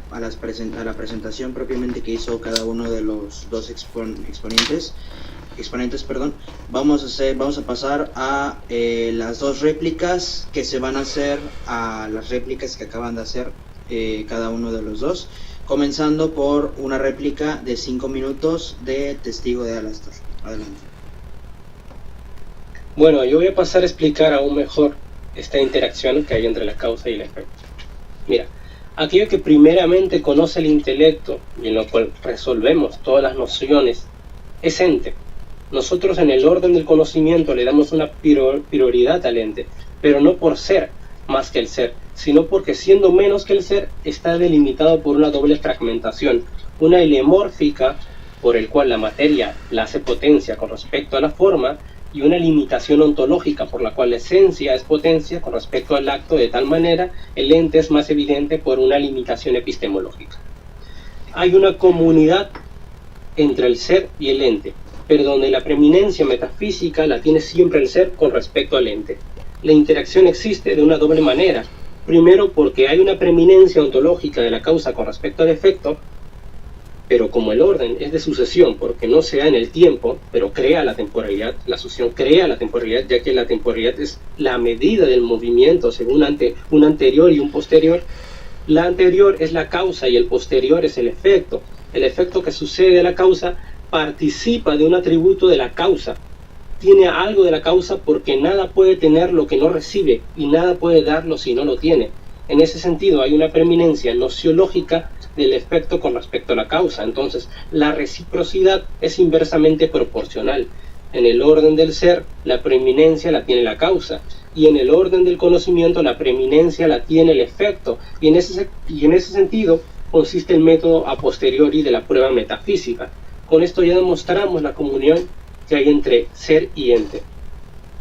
[SPEAKER 4] presentación propiamente que hizo cada uno de los dos exponentes, vamos a pasar a las dos réplicas que se van a hacer a las réplicas que acaban de hacer cada uno de los dos, comenzando por una réplica de 5 minutos de Testigo de Alastor. Adelante.
[SPEAKER 3] Bueno, yo voy a pasar a explicar aún mejor esta interacción que hay entre la causa y el efecto. Mira, aquello que primeramente conoce el intelecto y en lo cual resolvemos todas las nociones es ente. Nosotros en el orden del conocimiento le damos una prioridad al ente, pero no por ser más que el ser, sino porque siendo menos que el ser está delimitado por una doble fragmentación, una helemórfica por el cual la materia la hace potencia con respecto a la forma, y una limitación ontológica por la cual la esencia es potencia con respecto al acto, de tal manera el ente es más evidente por una limitación epistemológica. Hay una comunidad entre el ser y el ente, pero donde la preeminencia metafísica la tiene siempre el ser con respecto al ente. La interacción existe de una doble manera. Primero, porque hay una preeminencia ontológica de la causa con respecto al efecto, pero como el orden es de sucesión, porque no se da en el tiempo, pero crea la temporalidad, la sucesión crea la temporalidad, ya que la temporalidad es la medida del movimiento según un anterior y un posterior. La anterior es la causa y el posterior es el efecto. El efecto que sucede a la causa participa de un atributo de la causa. Tiene algo de la causa porque nada puede tener lo que no recibe y nada puede darlo si no lo tiene. En ese sentido hay una preeminencia nociológica del efecto con respecto a la causa. Entonces la reciprocidad es inversamente proporcional. En el orden del ser la preeminencia la tiene la causa, y en el orden del conocimiento la preeminencia la tiene el efecto, y en ese sentido consiste el método a posteriori de la prueba metafísica. Con esto ya demostramos la comunión que hay entre ser y ente.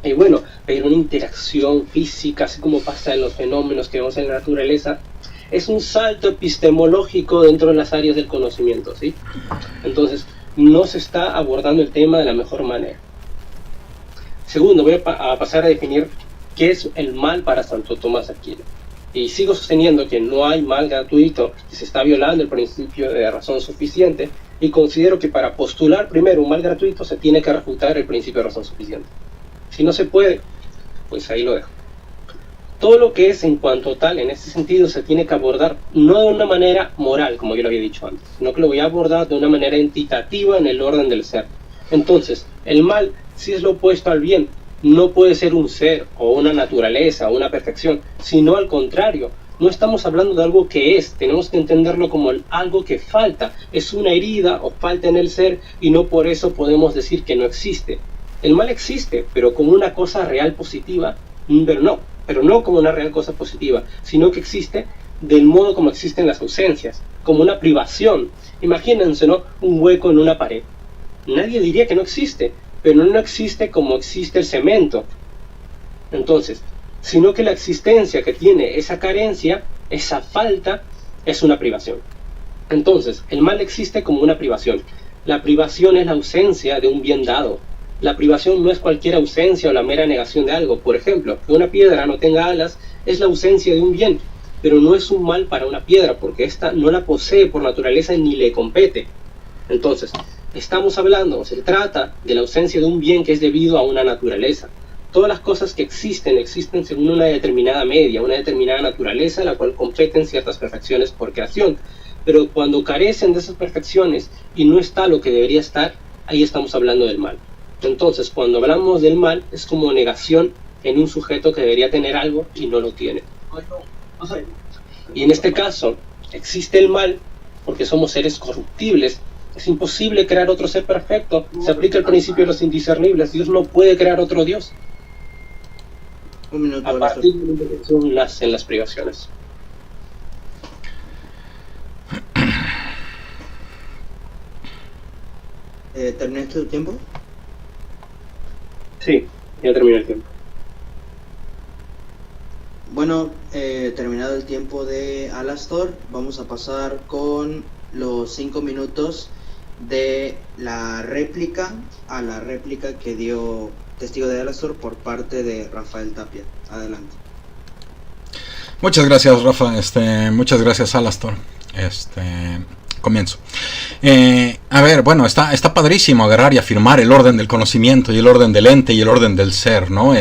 [SPEAKER 3] Y bueno, hay una interacción física, así como pasa en los fenómenos que vemos en la naturaleza, es un salto epistemológico dentro de las áreas del conocimiento, ¿sí? Entonces, no se está abordando el tema de la mejor manera. Segundo, voy a pasar a definir qué es el mal para Santo Tomás de Aquino. Y sigo sosteniendo que no hay mal gratuito, que se está violando el principio de razón suficiente, y considero que para postular primero un mal gratuito se tiene que refutar el principio de razón suficiente. Si no se puede, pues ahí lo dejo. Todo lo que es en cuanto tal, en este sentido, se tiene que abordar no de una manera moral, como yo lo había dicho antes, sino que lo voy a abordar de una manera entitativa en el orden del ser. Entonces, el mal, si es lo opuesto al bien, no puede ser un ser o una naturaleza o una perfección, sino al contrario. No estamos hablando de algo que es, tenemos que entenderlo como algo que falta, es una herida o falta en el ser, y no por eso podemos decir que no existe. El mal existe, pero como una cosa real positiva, pero no como una real cosa positiva, sino que existe del modo como existen las ausencias, como una privación. Imagínense, ¿no?, un hueco en una pared. Nadie diría que no existe, pero no existe como existe el cemento. Entonces, sino que la existencia que tiene esa carencia, esa falta, es una privación. Entonces, el mal existe como una privación. La privación es la ausencia de un bien dado. La privación no es cualquier ausencia o la mera negación de algo. Por ejemplo, que una piedra no tenga alas es la ausencia de un bien, pero no es un mal para una piedra, porque ésta no la posee por naturaleza ni le compete. Entonces, estamos hablando, se trata de la ausencia de un bien que es debido a una naturaleza. Todas las cosas que existen según una determinada media, una determinada naturaleza, a la cual competen ciertas perfecciones por creación. Pero cuando carecen de esas perfecciones y no está lo que debería estar, ahí estamos hablando del mal. Entonces, cuando hablamos del mal, es como negación en un sujeto que debería tener algo y no lo tiene. Y en este caso, existe el mal porque somos seres corruptibles. Es imposible crear otro ser perfecto. Se aplica el principio de los indiscernibles. Dios no puede crear otro Dios.
[SPEAKER 4] Un minuto.
[SPEAKER 3] A partir de la imperfección nacen las privaciones.
[SPEAKER 4] ¿Terminaste tu tiempo?
[SPEAKER 3] Sí, ya terminó el tiempo.
[SPEAKER 4] Bueno, terminado el tiempo de Alastor, vamos a pasar con los 5 minutos de la réplica a la réplica que dio Testigo de Alastor por parte de Rafael Tapia. Adelante.
[SPEAKER 1] Muchas gracias, Rafa. Muchas gracias, Alastor. Comienzo. A ver, bueno, está padrísimo agarrar y afirmar el orden del conocimiento y el orden del ente y el orden del ser, ¿no?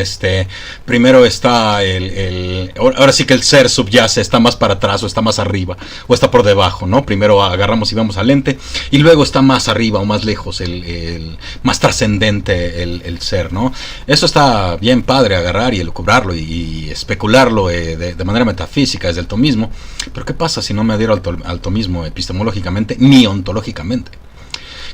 [SPEAKER 1] Primero está ahora sí que el ser subyace, está más para atrás o está más arriba o está por debajo, ¿no? Primero agarramos y vamos al ente y luego está más arriba o más lejos, el más trascendente el ser, ¿no? Eso está bien padre, agarrar y elucubrarlo y especularlo de manera metafísica desde el tomismo. Pero ¿qué pasa si no me adhiero al tomismo epistemológicamente ni ontológicamente?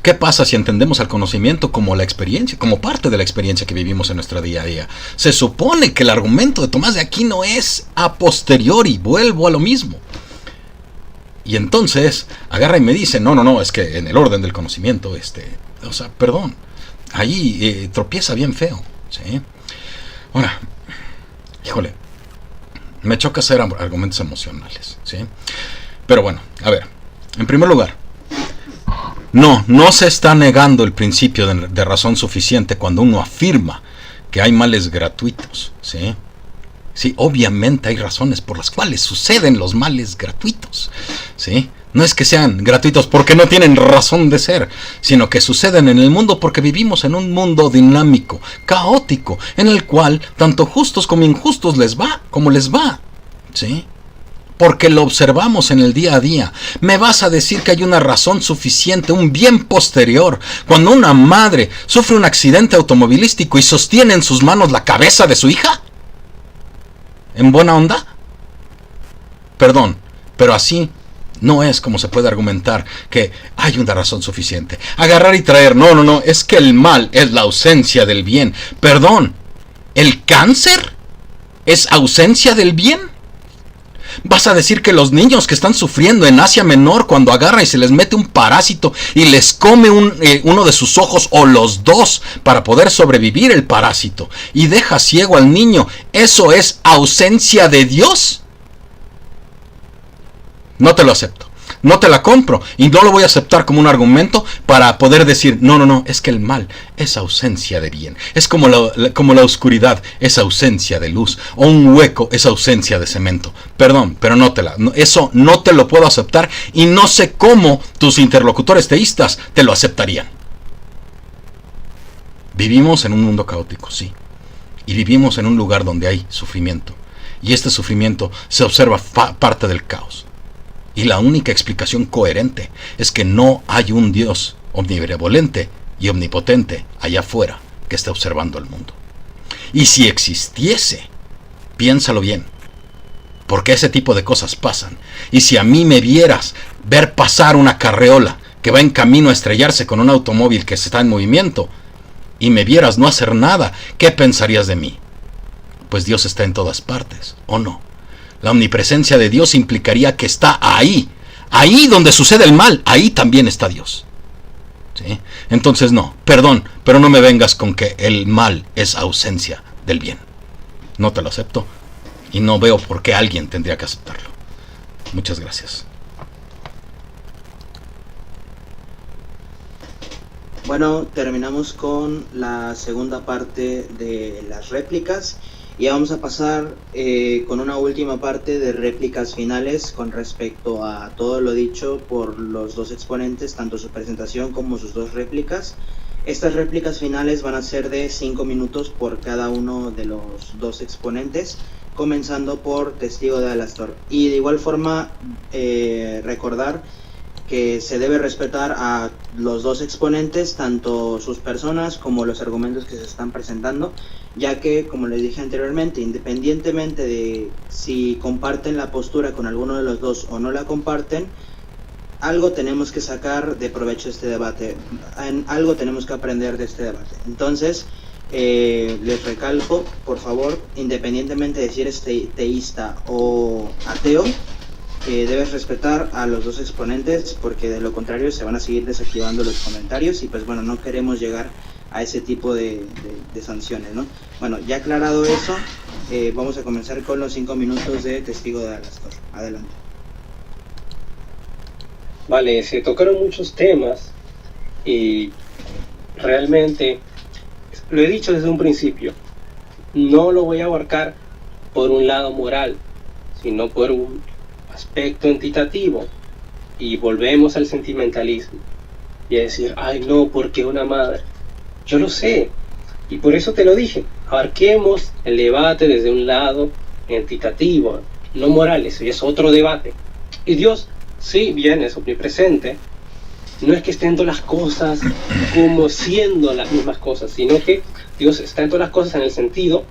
[SPEAKER 1] ¿Qué pasa si entendemos al conocimiento como la experiencia, como parte de la experiencia que vivimos en nuestro día a día? Se supone que el argumento de Tomás de Aquino es a posteriori, vuelvo a lo mismo. Y entonces agarra y me dice, no, es que en el orden del conocimiento, perdón, ahí tropieza bien feo, ¿sí? Ahora, híjole, me choca hacer argumentos emocionales, ¿sí? Pero bueno, a ver, en primer lugar, no se está negando el principio de razón suficiente cuando uno afirma que hay males gratuitos, ¿sí? Sí, obviamente hay razones por las cuales suceden los males gratuitos, ¿sí? No es que sean gratuitos porque no tienen razón de ser, sino que suceden en el mundo porque vivimos en un mundo dinámico, caótico, en el cual tanto justos como injustos les va como les va, ¿sí? Porque lo observamos en el día a día. ¿Me vas a decir que hay una razón suficiente, un bien posterior, cuando una madre sufre un accidente automovilístico y sostiene en sus manos la cabeza de su hija? ¿En buena onda? Perdón, pero así no es como se puede argumentar que hay una razón suficiente. Agarrar y traer, no, es que el mal es la ausencia del bien. Perdón, ¿el cáncer es ausencia del bien? ¿Vas a decir que los niños que están sufriendo en Asia Menor cuando agarra y se les mete un parásito y les come uno de sus ojos o los dos para poder sobrevivir el parásito y deja ciego al niño, eso es ausencia de Dios? No te lo acepto. No te la compro y no lo voy a aceptar como un argumento para poder decir, no, es que el mal es ausencia de bien. Es como la oscuridad es ausencia de luz, o un hueco es ausencia de cemento. Perdón, pero eso no te lo puedo aceptar y no sé cómo tus interlocutores teístas te lo aceptarían. Vivimos en un mundo caótico, sí, y vivimos en un lugar donde hay sufrimiento, y este sufrimiento se observa parte del caos. Y la única explicación coherente es que no hay un Dios omnibenevolente y omnipotente allá afuera que esté observando el mundo. Y si existiese, piénsalo bien, porque ese tipo de cosas pasan. Y si a mí me vieras ver pasar una carreola que va en camino a estrellarse con un automóvil que está en movimiento, y me vieras no hacer nada, ¿qué pensarías de mí? Pues Dios está en todas partes, ¿o no? La omnipresencia de Dios implicaría que está ahí donde sucede el mal, ahí también está Dios. ¿Sí? Entonces no, perdón, pero no me vengas con que el mal es ausencia del bien. No te lo acepto y no veo por qué alguien tendría que aceptarlo. Muchas gracias.
[SPEAKER 4] Bueno, terminamos con la segunda parte de las réplicas. Y vamos a pasar con una última parte de réplicas finales con respecto a todo lo dicho por los dos exponentes, tanto su presentación como sus dos réplicas. Estas réplicas finales van a ser de 5 minutos por cada uno de los dos exponentes, comenzando por Testigo de Alastor. Y de igual forma recordar que se debe respetar a los dos exponentes, tanto sus personas como los argumentos que se están presentando, ya que, como les dije anteriormente, independientemente de si comparten la postura con alguno de los dos o no la comparten, algo tenemos que sacar de provecho de este debate, algo tenemos que aprender de este debate. Entonces, les recalco, por favor, independientemente de si eres teísta o ateo, debes respetar a los dos exponentes, porque de lo contrario se van a seguir desactivando los comentarios y pues bueno, no queremos llegar a ese tipo de sanciones, ¿no? Bueno, ya aclarado eso, vamos a comenzar con los 5 minutos de Testigo de Alastor. Adelante.
[SPEAKER 3] Vale, se tocaron muchos temas y realmente, lo he dicho desde un principio, no lo voy a abarcar por un lado moral, sino por un aspecto entitativo, y volvemos al sentimentalismo y a decir, ay no, porque una madre. Yo lo sé, y por eso te lo dije, abarquemos el debate desde un lado entitativo, no moral, eso ya es otro debate. Y Dios, sí, bien, es omnipresente, no es que estén todas las cosas como siendo las mismas cosas, sino que Dios está en todas las cosas en el sentido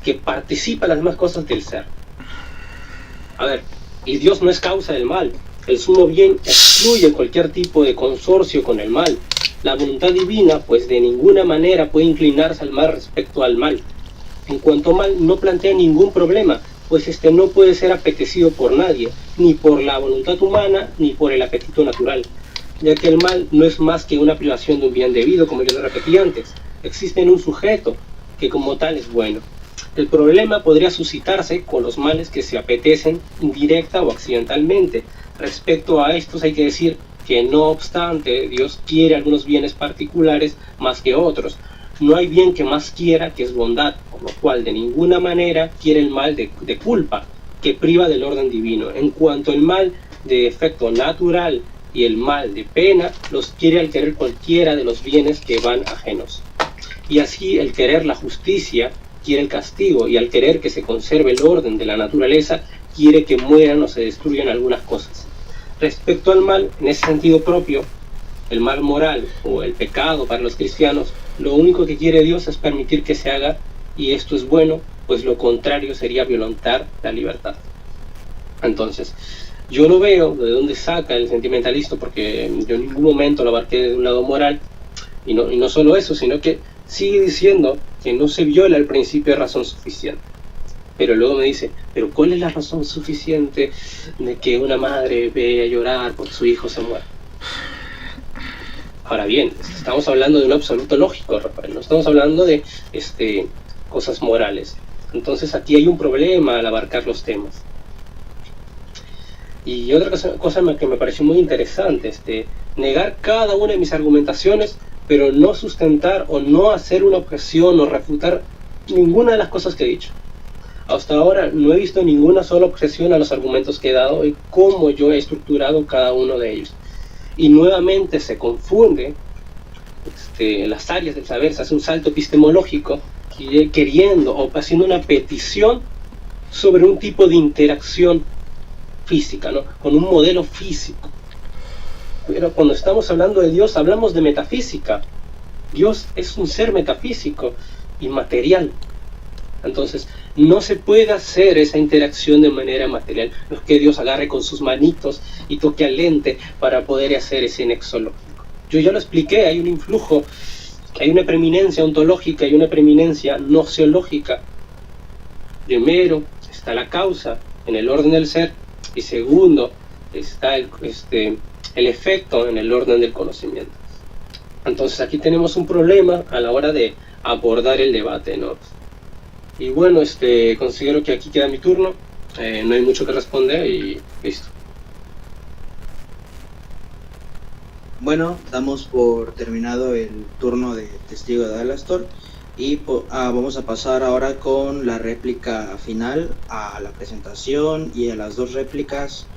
[SPEAKER 3] que participa en las mismas cosas del ser. A ver, y Dios no es causa del mal, el sumo bien excluye cualquier tipo de consorcio con el mal. La voluntad divina, pues de ninguna manera puede inclinarse al mal respecto al mal. En cuanto a mal, no plantea ningún problema, pues este no puede ser apetecido por nadie, ni por la voluntad humana, ni por el apetito natural, ya que el mal no es más que una privación de un bien debido, como yo lo repetí antes. Existe en un sujeto que como tal es bueno. El problema podría suscitarse con los males que se apetecen indirecta o accidentalmente. Respecto a estos hay que decir que no obstante Dios quiere algunos bienes particulares más que otros. No hay bien que más quiera que es bondad, por lo cual de ninguna manera quiere el mal de culpa, que priva del orden divino. En cuanto al mal de efecto natural y el mal de pena, los quiere al querer cualquiera de los bienes que van ajenos. Y así el querer la justicia quiere el castigo, y al querer que se conserve el orden de la naturaleza, quiere que mueran o se destruyan algunas cosas. Respecto al mal, en ese sentido propio, el mal moral o el pecado para los cristianos, lo único que quiere Dios es permitir que se haga, y esto es bueno, pues lo contrario sería violentar la libertad. Entonces, yo no veo de dónde saca el sentimentalista, porque yo en ningún momento lo abarqué de un lado moral, y no solo eso, sino que sigue diciendo que no se viola el principio de razón suficiente. Pero luego me dice, pero ¿cuál es la razón suficiente de que una madre vea llorar porque su hijo se muere? Ahora bien, estamos hablando de un absoluto lógico, Rafael, no estamos hablando de cosas morales. Entonces aquí hay un problema al abarcar los temas. Y otra cosa que me pareció muy interesante, negar cada una de mis argumentaciones, pero no sustentar o no hacer una objeción o refutar ninguna de las cosas que he dicho. Hasta ahora no he visto ninguna sola objeción a los argumentos que he dado y cómo yo he estructurado cada uno de ellos. Y nuevamente se confunde las áreas del saber, se hace un salto epistemológico queriendo o haciendo una petición sobre un tipo de interacción física, ¿no? Con un modelo físico. Pero cuando estamos hablando de Dios, hablamos de metafísica. Dios es un ser metafísico, inmaterial. Entonces, no se puede hacer esa interacción de manera material. No es que Dios agarre con sus manitos y toque al lente para poder hacer ese nexo lógico. Yo ya lo expliqué, hay un influjo, hay una preeminencia ontológica y una preeminencia noceológica. Primero está la causa en el orden del ser, y segundo está el efecto en el orden del conocimiento. Entonces aquí tenemos un problema a la hora de abordar el debate, ¿no? Y bueno, considero que aquí queda mi turno, no hay mucho que responder y listo.
[SPEAKER 4] Bueno, damos por terminado el turno de testigo de Alastor y vamos a pasar ahora con la réplica final a la presentación y a las dos réplicas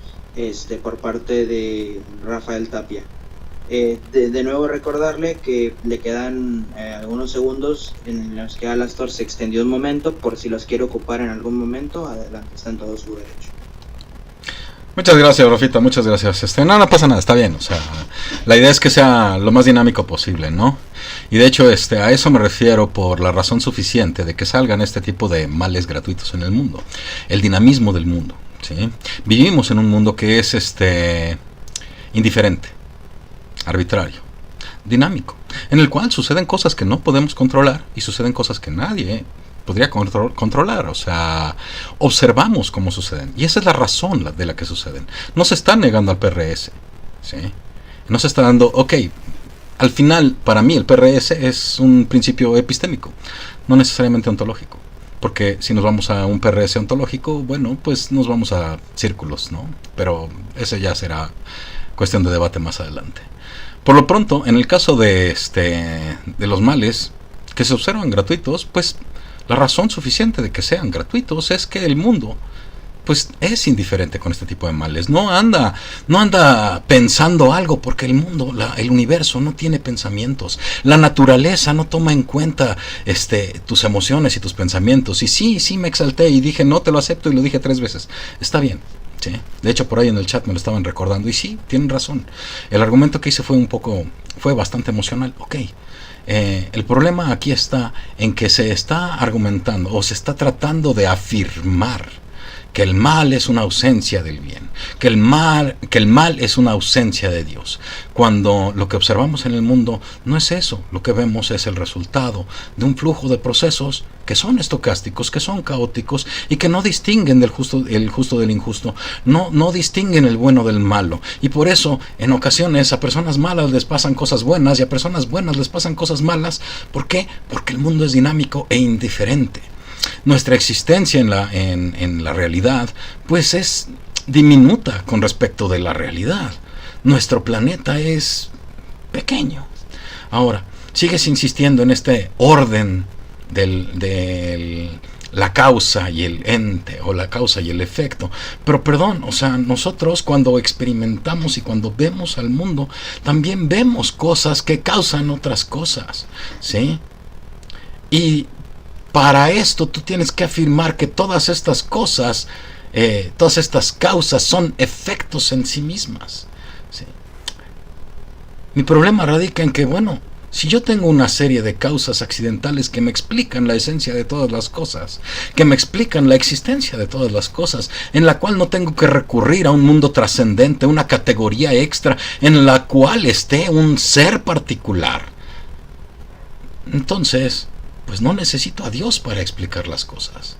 [SPEAKER 4] por parte de Rafael Tapia. De nuevo recordarle que le quedan algunos segundos en los que Alastor se extendió un momento, por si los quiere ocupar en algún momento, adelante, está en todo su derecho.
[SPEAKER 1] Muchas gracias, Rafita, muchas gracias. No pasa nada, está bien, o sea, la idea es que sea lo más dinámico posible, ¿no? Y de hecho, a eso me refiero por la razón suficiente de que salgan este tipo de males gratuitos en el mundo, el dinamismo del mundo, ¿sí? Vivimos en un mundo que es, indiferente, arbitrario, dinámico, en el cual suceden cosas que no podemos controlar y suceden cosas que nadie podría controlar, o sea, observamos cómo suceden, y esa es la razón de la que suceden. No se está negando al PRS, ¿sí? No se está dando, al final, para mí el PRS es un principio epistémico, no necesariamente ontológico, porque si nos vamos a un PRS ontológico, bueno, pues nos vamos a círculos, ¿no? Pero ese ya será cuestión de debate más adelante. Por lo pronto, en el caso de los males que se observan gratuitos, pues la razón suficiente de que sean gratuitos es que el mundo pues es indiferente con este tipo de males. No anda pensando algo, porque el mundo, el universo no tiene pensamientos. La naturaleza no toma en cuenta tus emociones y tus pensamientos. Y sí me exalté y dije no te lo acepto, y lo dije 3 veces. Está bien. ¿Sí? De hecho, por ahí en el chat me lo estaban recordando, y sí, tienen razón. El argumento que hice fue bastante emocional. El problema aquí está en que se está argumentando o se está tratando de afirmar que el mal es una ausencia del bien, que el mal es una ausencia de Dios, cuando lo que observamos en el mundo no es eso. Lo que vemos es el resultado de un flujo de procesos que son estocásticos, que son caóticos y que no distinguen el justo del injusto, no distinguen el bueno del malo. Y por eso en ocasiones a personas malas les pasan cosas buenas y a personas buenas les pasan cosas malas. ¿Por qué? Porque el mundo es dinámico e indiferente. Nuestra existencia en la realidad pues es diminuta con respecto de la realidad. Nuestro planeta es pequeño. Ahora, sigues insistiendo en este orden de la causa y el ente, o la causa y el efecto. Pero perdón, o sea, nosotros cuando experimentamos y cuando vemos al mundo, también vemos cosas que causan otras cosas, ¿sí? Y para esto tú tienes que afirmar que todas estas cosas, todas estas causas son efectos en sí mismas, ¿sí? Mi problema radica en que, bueno, si yo tengo una serie de causas accidentales que me explican la esencia de todas las cosas, que me explican la existencia de todas las cosas, en la cual no tengo que recurrir a un mundo trascendente, una categoría extra en la cual esté un ser particular, entonces pues no necesito a Dios para explicar las cosas.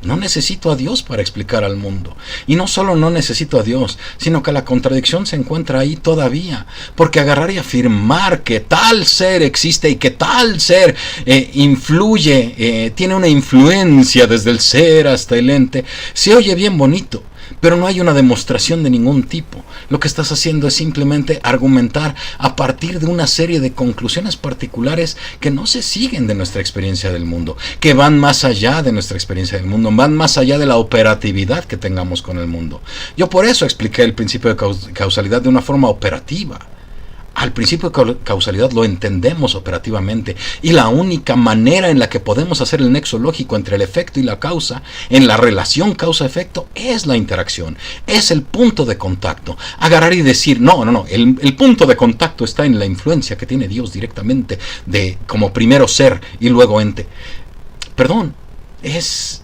[SPEAKER 1] No necesito a Dios para explicar al mundo. Y no solo no necesito a Dios, sino que la contradicción se encuentra ahí todavía. Porque agarrar y afirmar que tal ser existe y que tal ser influye, tiene una influencia desde el ser hasta el ente, se oye bien bonito, pero no hay una demostración de ningún tipo. Lo que estás haciendo es simplemente argumentar a partir de una serie de conclusiones particulares que no se siguen de nuestra experiencia del mundo, que van más allá de nuestra experiencia del mundo, van más allá de la operatividad que tengamos con el mundo. Yo por eso expliqué el principio de causalidad de una forma operativa. Al principio de causalidad lo entendemos operativamente, y la única manera en la que podemos hacer el nexo lógico entre el efecto y la causa, en la relación causa-efecto, es la interacción, es el punto de contacto. Agarrar y decir, no, el punto de contacto está en la influencia que tiene Dios directamente como primero ser y luego ente. Perdón, es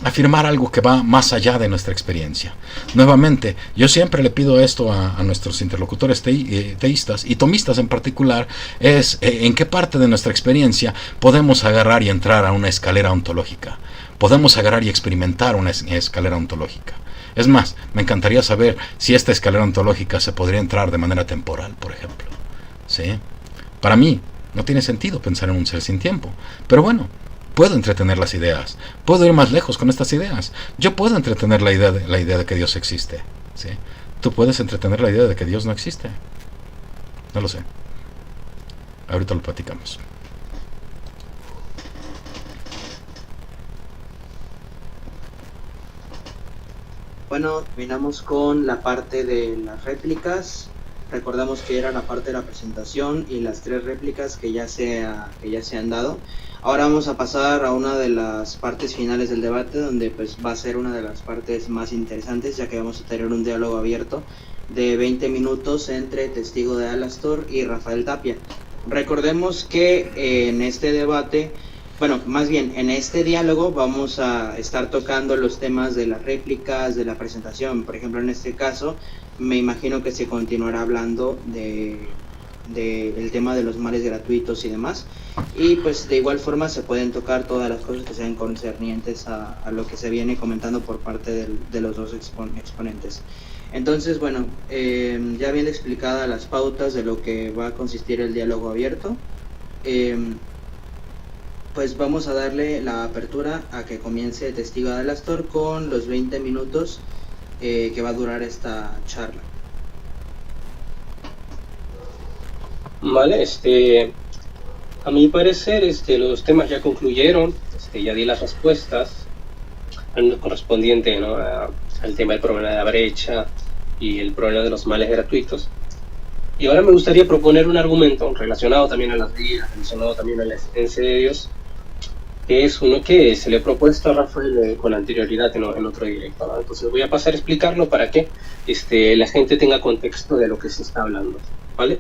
[SPEAKER 1] afirmar algo que va más allá de nuestra experiencia. Nuevamente, yo siempre le pido esto a nuestros interlocutores teístas y tomistas en particular, es en qué parte de nuestra experiencia podemos agarrar y entrar a una escalera ontológica. Podemos agarrar y experimentar una escalera ontológica. Es más, me encantaría saber si esta escalera ontológica se podría entrar de manera temporal, por ejemplo. ¿Sí? Para mí, no tiene sentido pensar en un ser sin tiempo. Pero bueno, puedo entretener las ideas, puedo ir más lejos con estas ideas. Yo puedo entretener la idea de que Dios existe, ¿sí? Tú puedes entretener la idea de que Dios no existe. No lo sé. Ahorita lo platicamos.
[SPEAKER 4] Bueno, terminamos con la parte de las réplicas. Recordamos que era la parte de la presentación y las 3 réplicas que ya se han dado. Ahora vamos a pasar a una de las partes finales del debate, donde pues va a ser una de las partes más interesantes, ya que vamos a tener un diálogo abierto de 20 minutos entre Testigo de Alastor y Rafael Tapia. Recordemos que en este debate, bueno, más bien en este diálogo vamos a estar tocando los temas de las réplicas, de la presentación. Por ejemplo, en este caso, me imagino que se continuará hablando del tema de los males gratuitos y demás, y pues de igual forma se pueden tocar todas las cosas que sean concernientes a lo que se viene comentando por parte de los dos exponentes. Entonces, bueno, ya bien explicadas las pautas de lo que va a consistir el diálogo abierto, pues vamos a darle la apertura a que comience Testigo de Alastor con los 20 minutos que va a durar esta charla.
[SPEAKER 3] Vale, a mi parecer, los temas ya concluyeron, ya di las respuestas en lo correspondiente, ¿no?, al tema del problema de la brecha y el problema de los males gratuitos. Y ahora me gustaría proponer un argumento relacionado también a las vidas, relacionado también a la existencia de Dios, que es uno que se le ha propuesto a Rafael con anterioridad en otro directo, ¿no? Entonces voy a pasar a explicarlo para que la gente tenga contexto de lo que se está hablando, ¿vale?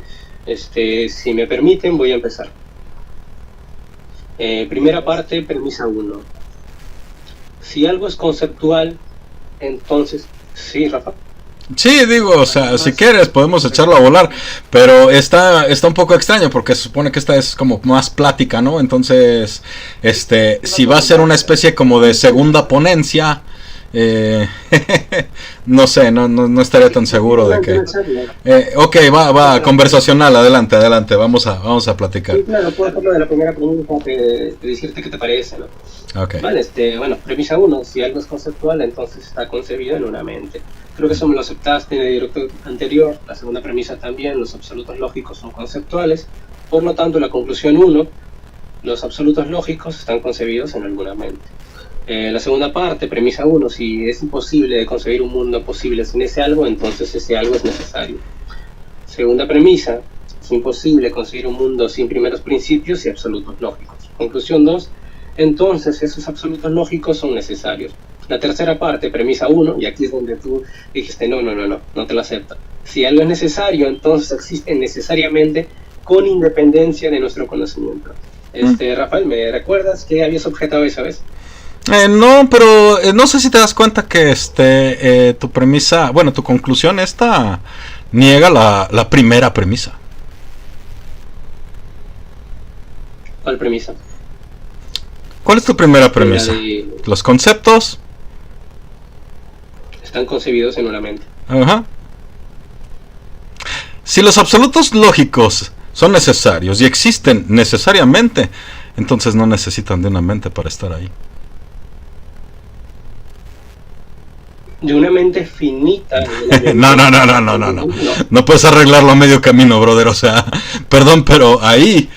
[SPEAKER 3] Si me permiten, voy a empezar. Primera parte, premisa 1. Si algo es conceptual, entonces, sí, Rafa.
[SPEAKER 1] Sí, digo, o sea, si quieres podemos echarlo a volar, pero está un poco extraño porque se supone que esta es como más plática, ¿no? Entonces, si va a ser una especie como de segunda ponencia, no sé, no estaría tan seguro de que... ok, va, conversacional, adelante, vamos a platicar.
[SPEAKER 3] Sí, claro, puedo hacerlo de la primera pregunta, de decirte qué te parece, ¿no?
[SPEAKER 1] Okay.
[SPEAKER 3] Vale, bueno, premisa 1, si algo es conceptual, entonces está concebido en una mente. Creo que eso me lo aceptaste en el directo anterior. La segunda premisa también, los absolutos lógicos son conceptuales. Por lo tanto, la conclusión 1, los absolutos lógicos están concebidos en alguna mente. La segunda parte, premisa 1, si es imposible concebir un mundo posible sin ese algo, entonces ese algo es necesario. Segunda premisa, es imposible concebir un mundo sin primeros principios y absolutos lógicos. Conclusión 2, entonces esos absolutos lógicos son necesarios. La tercera parte, premisa 1, y aquí es donde tú dijiste no te lo acepto. Si algo es necesario, entonces existe necesariamente con independencia de nuestro conocimiento. Rafael, ¿me recuerdas que habías objetado esa vez?
[SPEAKER 1] No, pero no sé si te das cuenta que tu premisa, bueno, tu conclusión esta niega la primera premisa.
[SPEAKER 3] ¿Cuál premisa?
[SPEAKER 1] ¿Cuál es tu primera premisa? Los conceptos
[SPEAKER 3] están concebidos en una mente.
[SPEAKER 1] Ajá. Si los absolutos lógicos son necesarios y existen necesariamente, entonces no necesitan de una mente para estar ahí.
[SPEAKER 3] De una mente finita.
[SPEAKER 1] No puedes arreglarlo a medio camino, brother. O sea, perdón, pero ahí,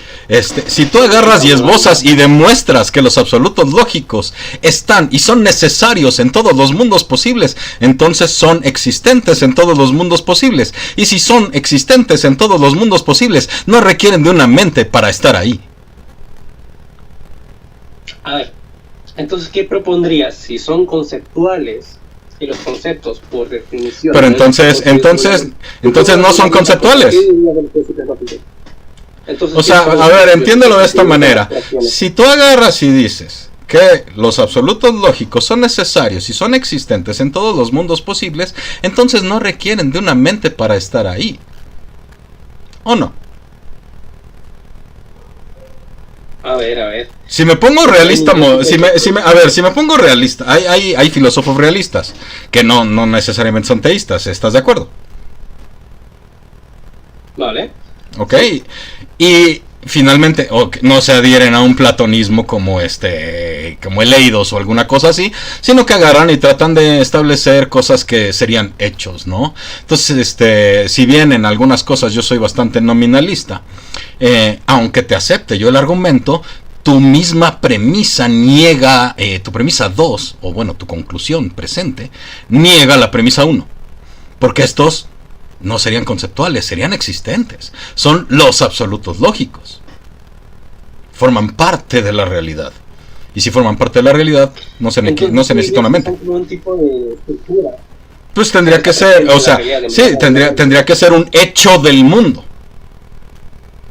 [SPEAKER 1] si tú agarras y esbozas y demuestras que los absolutos lógicos están y son necesarios en todos los mundos posibles, entonces son existentes en todos los mundos posibles. Y si son existentes en todos los mundos posibles, no requieren de una mente para estar ahí.
[SPEAKER 3] A ver, entonces, ¿qué propondrías si son conceptuales? Y los conceptos, por definición...
[SPEAKER 1] Pero entonces no son conceptuales. O sea, a ver, entiéndelo de esta manera. Si tú agarras y dices que los absolutos lógicos son necesarios y son existentes en todos los mundos posibles, entonces no requieren de una mente para estar ahí. ¿O no?
[SPEAKER 3] A ver.
[SPEAKER 1] Si me pongo realista, si me pongo realista, hay filósofos realistas que no necesariamente son teístas, ¿estás de acuerdo?
[SPEAKER 3] Vale.
[SPEAKER 1] Ok. Y finalmente no se adhieren a un platonismo como como el Eidos o alguna cosa así, sino que agarran y tratan de establecer cosas que serían hechos, ¿no? Entonces, si bien en algunas cosas yo soy bastante nominalista, aunque te acepte yo el argumento, tu misma premisa niega, tu premisa 2, o bueno, tu conclusión presente, niega la premisa 1, porque estos no serían conceptuales, serían existentes. Son los absolutos lógicos. Forman parte de la realidad. Y si forman parte de la realidad, no se necesita una mente.
[SPEAKER 3] Un tipo de estructura.
[SPEAKER 1] Pues tendría que ser, o sea, sí, tendría que ser un hecho del mundo.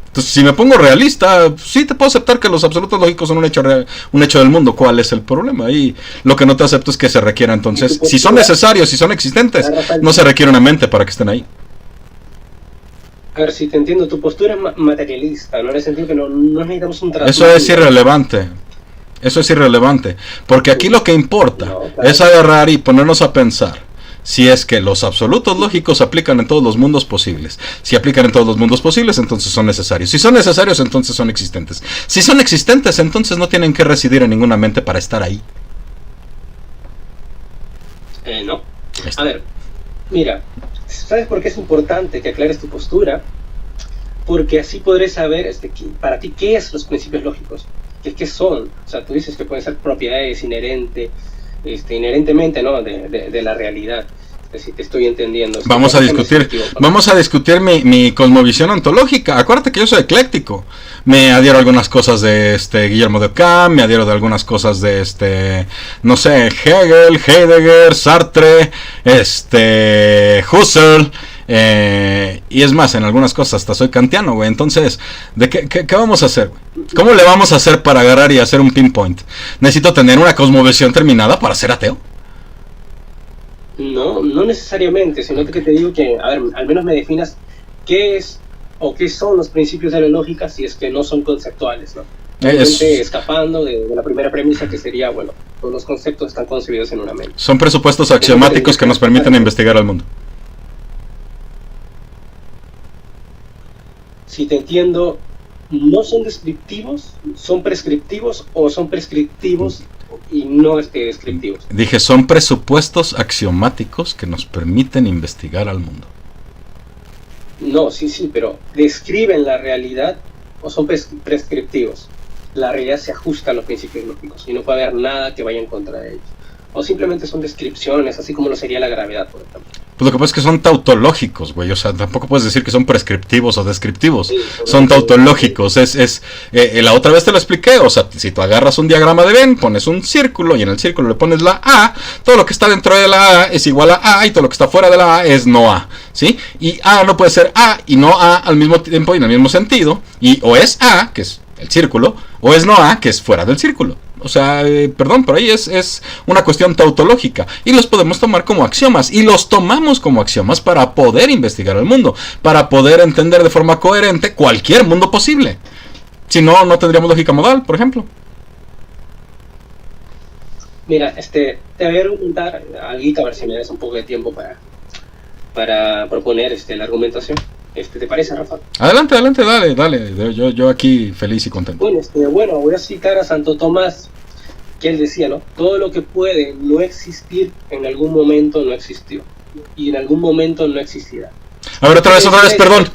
[SPEAKER 1] Entonces, si me pongo realista, sí te puedo aceptar que los absolutos lógicos son un hecho del mundo. ¿Cuál es el problema? Y lo que no te acepto es que se requiera entonces, si son necesarios, si son existentes, no se requiere una mente para que estén ahí.
[SPEAKER 3] A ver, si te entiendo, tu postura es materialista, ¿no? En el sentido que no necesitamos un trato.
[SPEAKER 1] Eso es irrelevante. Porque aquí lo que importa es agarrar y ponernos a pensar si es que los absolutos lógicos aplican en todos los mundos posibles. Si aplican en todos los mundos posibles, entonces son necesarios. Si son necesarios, entonces son existentes. Si son existentes, entonces no tienen que residir en ninguna mente para estar ahí.
[SPEAKER 3] No. A ver, mira, ¿sabes por qué es importante que aclares tu postura? Porque así podré saber para ti qué es los principios lógicos. ¿Qué son? O sea, tú dices que pueden ser propiedades inherentemente, ¿no? de la realidad. Si te estoy entendiendo.
[SPEAKER 1] Vamos a discutir mi cosmovisión ontológica. Acuérdate que yo soy ecléctico. Me adhiero a algunas cosas de Guillermo de Ockham, me adhiero de algunas cosas de no sé, Hegel, Heidegger, Sartre, Husserl. Y es más, en algunas cosas hasta soy kantiano, güey. Entonces, ¿qué vamos a hacer, güey? ¿Cómo le vamos a hacer para agarrar y hacer un pinpoint? ¿Necesito tener una cosmovisión terminada para ser ateo?
[SPEAKER 3] No, no necesariamente, sino que te digo que, a ver, al menos me definas qué es o qué son los principios de la lógica si es que no son conceptuales, ¿no? Obviamente escapando de la primera premisa que sería, bueno, todos los conceptos están concebidos en una mente.
[SPEAKER 1] Son presupuestos axiomáticos que nos permiten investigar al mundo.
[SPEAKER 3] Si te entiendo, no son descriptivos, son prescriptivos o son prescriptivos y no descriptivos.
[SPEAKER 1] Dije, son presupuestos axiomáticos que nos permiten investigar al mundo.
[SPEAKER 3] No, sí, pero ¿describen la realidad o son prescriptivos? La realidad se ajusta a los principios lógicos y no puede haber nada que vaya en contra de ellos. O simplemente son descripciones, así como lo sería la gravedad, por ejemplo.
[SPEAKER 1] Pues lo que pasa es que son tautológicos, güey. O sea, tampoco puedes decir que son prescriptivos o descriptivos.
[SPEAKER 3] Sí,
[SPEAKER 1] son tautológicos. La otra vez te lo expliqué. O sea, si tú agarras un diagrama de Venn, pones un círculo y en el círculo le pones la A, todo lo que está dentro de la A es igual a A y todo lo que está fuera de la A es no A. ¿Sí? Y A no puede ser A y no A al mismo tiempo y en el mismo sentido. Y o es A, que es el círculo, o es no A, que es fuera del círculo. O sea, perdón, pero ahí es una cuestión tautológica. Y los podemos tomar como axiomas. Y los tomamos como axiomas para poder investigar el mundo. Para poder entender de forma coherente cualquier mundo posible. Si no, no tendríamos lógica modal, por ejemplo.
[SPEAKER 3] Mira, te voy a preguntar algo, a ver si me das un poco de tiempo para proponer la argumentación. ¿Te parece, Rafa?
[SPEAKER 1] Adelante, dale. Yo aquí feliz y contento.
[SPEAKER 3] Bueno, voy a citar a Santo Tomás, que él decía, ¿no? Todo lo que puede no existir, en algún momento no existió. Y en algún momento no existirá.
[SPEAKER 1] A ver, otra vez,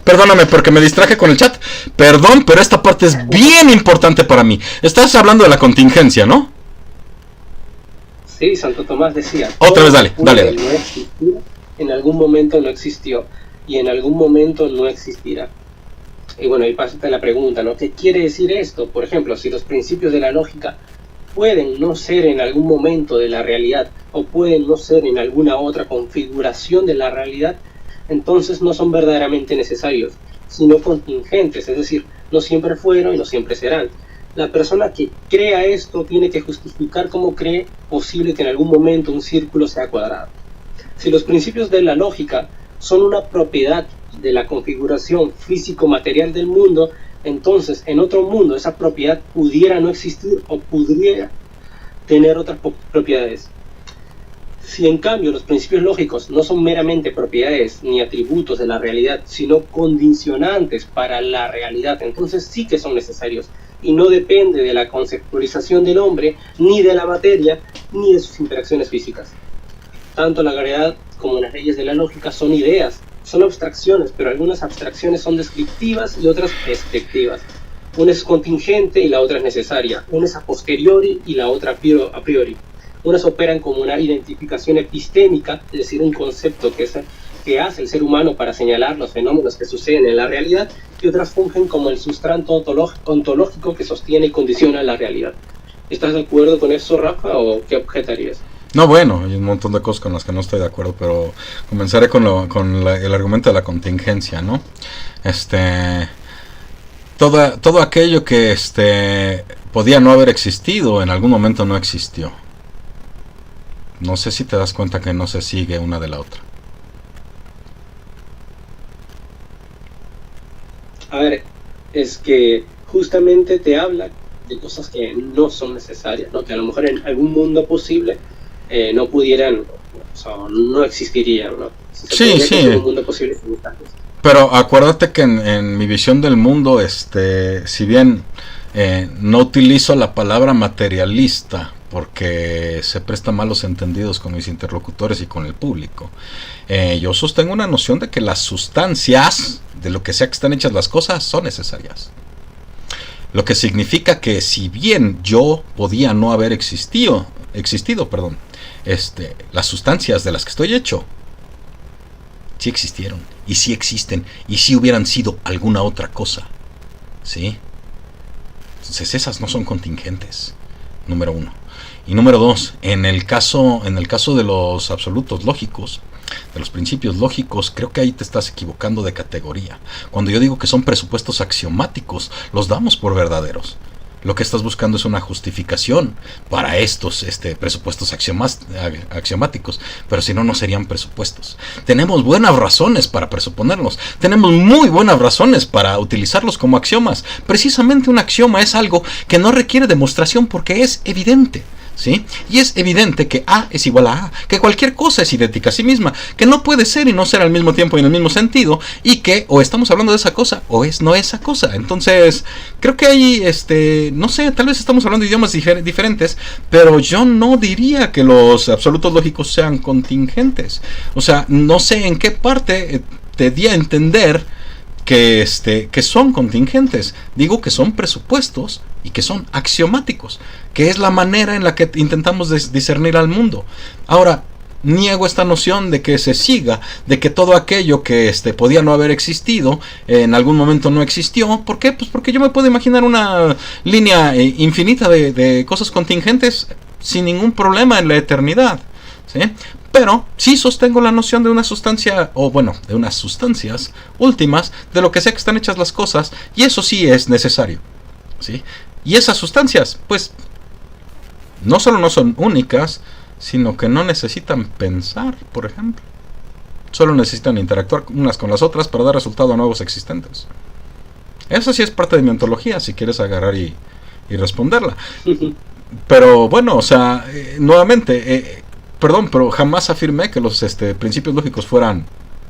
[SPEAKER 1] perdóname porque me distraje con el chat. Perdón, pero esta parte es bien importante para mí. Estás hablando de la contingencia, ¿no?
[SPEAKER 3] Sí, Santo Tomás decía.
[SPEAKER 1] Otra vez, dale.
[SPEAKER 3] No existir, en algún momento no existió. Y en algún momento no existirá. Y bueno, ahí pasa la pregunta, ¿no? ¿Qué quiere decir esto? Por ejemplo, si los principios de la lógica pueden no ser en algún momento de la realidad o pueden no ser en alguna otra configuración de la realidad, entonces no son verdaderamente necesarios, sino contingentes, es decir, no siempre fueron y no siempre serán. La persona que crea esto tiene que justificar cómo cree posible que en algún momento un círculo sea cuadrado. Si los principios de la lógica son una propiedad de la configuración físico-material del mundo, entonces en otro mundo esa propiedad pudiera no existir o pudiera tener otras propiedades. Si en cambio los principios lógicos no son meramente propiedades ni atributos de la realidad, sino condicionantes para la realidad, entonces sí que son necesarios y no depende de la conceptualización del hombre, ni de la materia, ni de sus interacciones físicas. Tanto la gravedad como las leyes de la lógica son ideas, son abstracciones, pero algunas abstracciones son descriptivas y otras prescriptivas. Una es contingente y la otra es necesaria. Una es a posteriori y la otra a priori. Unas operan como una identificación epistémica, es decir, un concepto que hace el ser humano para señalar los fenómenos que suceden en la realidad, y otras fungen como el sustrato ontológico que sostiene y condiciona la realidad. ¿Estás de acuerdo con eso, Rafa, o qué objetarías?
[SPEAKER 1] No, bueno, hay un montón de cosas con las que no estoy de acuerdo, pero comenzaré con el argumento de la contingencia, ¿no? Todo aquello que podía no haber existido, en algún momento no existió. No sé si te das cuenta que no se sigue una de la otra.
[SPEAKER 3] A ver, es que justamente te habla de cosas que no son necesarias, ¿no? Que a lo mejor en algún mundo posible no pudieran, o sea, no existirían, ¿no?
[SPEAKER 1] Sí.
[SPEAKER 3] Un mundo posible sin estas cosas.
[SPEAKER 1] Pero acuérdate que en mi visión del mundo, si bien no utilizo la palabra materialista porque se presta malos entendidos con mis interlocutores y con el público, yo sostengo una noción de que las sustancias, de lo que sea que están hechas las cosas, son necesarias. Lo que significa que si bien yo podía no haber existido, las sustancias de las que estoy hecho sí existieron y sí existen y sí hubieran sido alguna otra cosa, ¿sí? Entonces esas no son contingentes, número uno. Y número dos, en el caso de los absolutos lógicos, de los principios lógicos, creo que ahí te estás equivocando de categoría. Cuando yo digo que son presupuestos axiomáticos, los damos por verdaderos. Lo que significa que si bien yo podía no haber existido, sí existieron y sí hubieran sido alguna otra cosa, ¿sí? Entonces esas no son contingentes, número uno. Y número dos, en el caso de los absolutos lógicos, de los principios lógicos, creo que ahí te estás equivocando de categoría. Cuando yo digo que son presupuestos axiomáticos, los damos por verdaderos. Lo que estás buscando es una justificación para estos presupuestos axiomáticos, pero si no, no serían presupuestos. Tenemos buenas razones para presuponerlos, tenemos muy buenas razones para utilizarlos como axiomas. Precisamente un axioma es algo que no requiere demostración porque es evidente. ¿Sí? Y es evidente que A es igual a A, que cualquier cosa es idéntica a sí misma, que no puede ser y no ser al mismo tiempo y en el mismo sentido, y que o estamos hablando de esa cosa o es no esa cosa. Entonces, creo que ahí, no sé, tal vez estamos hablando de idiomas diferentes, pero yo no diría que los absolutos lógicos sean contingentes. O sea, no sé en qué parte te di a entender que son contingentes. Digo que son presupuestos y que son axiomáticos, que es la manera en la que intentamos discernir al mundo. Ahora, niego esta noción de que se siga, de que todo aquello que podía no haber existido, en algún momento no existió. ¿Por qué? Pues porque yo me puedo imaginar una línea infinita de cosas contingentes sin ningún problema en la eternidad, ¿sí? Pero sí sostengo la noción de una sustancia, o bueno, de unas sustancias últimas, de lo que sea que están hechas las cosas, y eso sí es necesario, ¿sí? Y esas sustancias, pues, no solo no son únicas, sino que no necesitan pensar, por ejemplo. Solo necesitan interactuar unas con las otras para dar resultado a nuevos existentes. Eso sí es parte de mi ontología, si quieres agarrar y responderla. Pero bueno, o sea, nuevamente, perdón, pero jamás afirmé que los principios lógicos fueran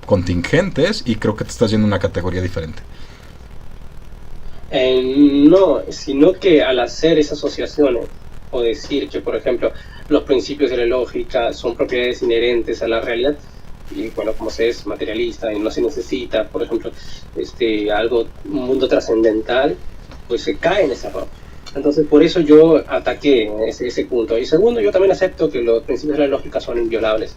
[SPEAKER 1] contingentes, y creo que te estás yendo a una categoría diferente.
[SPEAKER 3] No, sino que al hacer esas asociaciones, o decir que, por ejemplo, los principios de la lógica son propiedades inherentes a la realidad, y bueno, como se es materialista y no se necesita, por ejemplo, un mundo trascendental, pues se cae en ese error. Entonces, por eso yo ataqué ese punto. Y segundo, yo también acepto que los principios de la lógica son inviolables.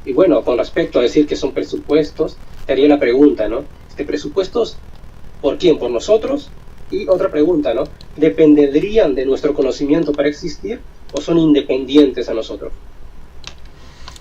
[SPEAKER 3] Y bueno, con respecto a decir que son presupuestos, te haría la pregunta, ¿no? ¿Presupuestos por quién? ¿Por nosotros? Y otra pregunta, ¿no? ¿Dependerían de nuestro conocimiento para existir o son independientes a nosotros?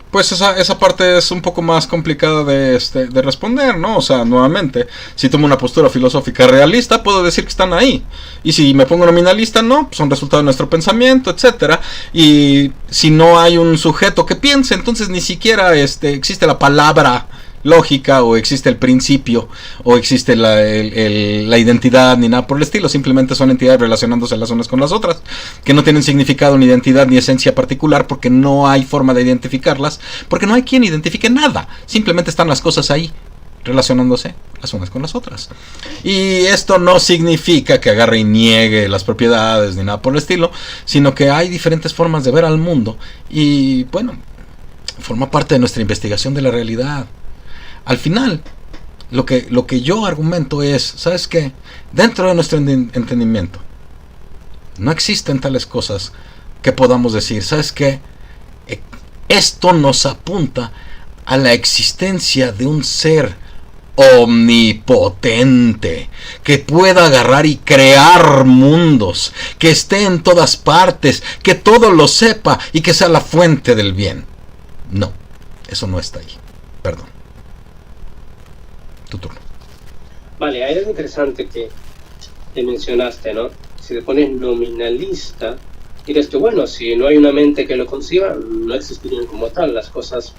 [SPEAKER 1] Pues esa parte es un poco más complicada de responder, ¿no? O sea, nuevamente, si tomo una postura filosófica realista, puedo decir que están ahí. Y si me pongo nominalista, no, son resultado de nuestro pensamiento, etcétera. Y si no hay un sujeto que piense, entonces ni siquiera existe la palabra lógica, o existe el principio, o existe la identidad, ni nada por el estilo. Simplemente son entidades relacionándose las unas con las otras, que no tienen significado, ni identidad, ni esencia particular, porque no hay forma de identificarlas, porque no hay quien identifique nada. Simplemente están las cosas ahí, relacionándose las unas con las otras. Y esto no significa que agarre y niegue las propiedades, ni nada por el estilo, sino que hay diferentes formas de ver al mundo, y bueno, forma parte de nuestra investigación de la realidad. Al final, lo que yo argumento es, ¿sabes qué? Dentro de nuestro entendimiento no existen tales cosas que podamos decir, ¿sabes qué? Esto nos apunta a la existencia de un ser omnipotente, que pueda agarrar y crear mundos, que esté en todas partes, que todo lo sepa y que sea la fuente del bien. No, eso no está ahí. Perdón. Tu turno.
[SPEAKER 3] Vale, hay algo interesante que mencionaste, ¿no? Si te pones nominalista, dirás que bueno, si no hay una mente que lo conciba, no existirían como tal, las cosas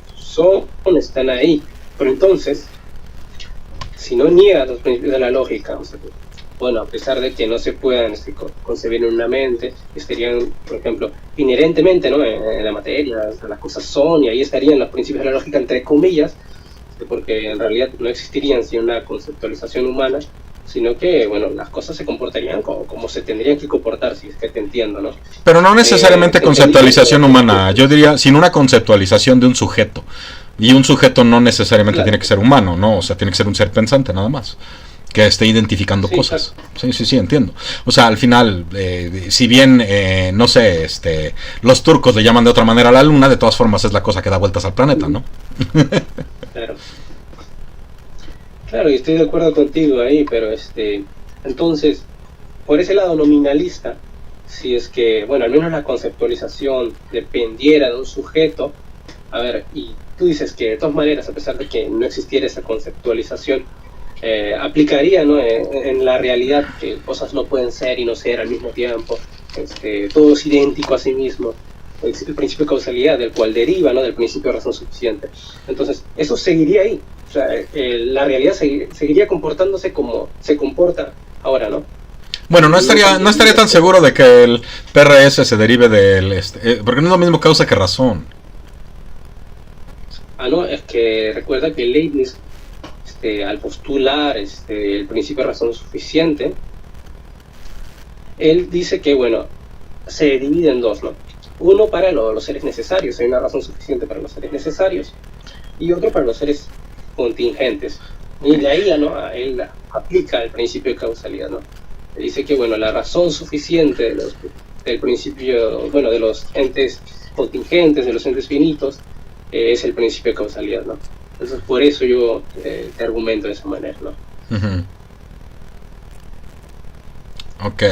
[SPEAKER 3] están ahí. Pero entonces, si no niegas los principios de la lógica, o sea, bueno, a pesar de que no se puedan concebir en una mente, estarían, por ejemplo, inherentemente, ¿no? En la materia, o sea, las cosas son, y ahí estarían los principios de la lógica, entre comillas, porque en realidad no existirían sin una conceptualización humana, sino que, bueno, las cosas se comportarían como se tendrían que comportar, si es que te entiendo, ¿no?
[SPEAKER 1] Pero no necesariamente conceptualización humana, yo diría, sin una conceptualización de un sujeto. Y un sujeto no necesariamente tiene que ser humano, ¿no? O sea, tiene que ser un ser pensante, nada más, que esté identificando cosas. Claro. Sí, entiendo. O sea, al final, si bien, no sé, los turcos le llaman de otra manera a la luna, de todas formas es la cosa que da vueltas al planeta, ¿no?
[SPEAKER 3] Claro, y estoy de acuerdo contigo ahí, pero entonces, por ese lado nominalista, si es que, bueno, al menos la conceptualización dependiera de un sujeto, a ver, y tú dices que de todas maneras, a pesar de que no existiera esa conceptualización, aplicaría, ¿no? En la realidad, que cosas no pueden ser y no ser al mismo tiempo, todo es idéntico a sí mismo, el principio de causalidad, del cual deriva, ¿no? Del principio de razón suficiente. Entonces, eso seguiría ahí. O sea, la realidad seguiría comportándose como se comporta ahora, ¿no?
[SPEAKER 1] Bueno, no estaría tan seguro de que el PRS se derive del... porque no es lo mismo causa que razón.
[SPEAKER 3] No, es que recuerda que Leibniz, al postular el principio de razón suficiente, él dice que, bueno, se divide en dos, ¿no? Uno para los seres necesarios, hay una razón suficiente para los seres necesarios, y otro para los seres contingentes. Y de ahí, ¿no? Él aplica el principio de causalidad, ¿no? Dice que, bueno, la razón suficiente del principio, bueno, de los entes contingentes, de los entes finitos, es el principio de causalidad, ¿no? Entonces, por eso yo te argumento de esa manera, ¿no?
[SPEAKER 1] Uh-huh. Ok.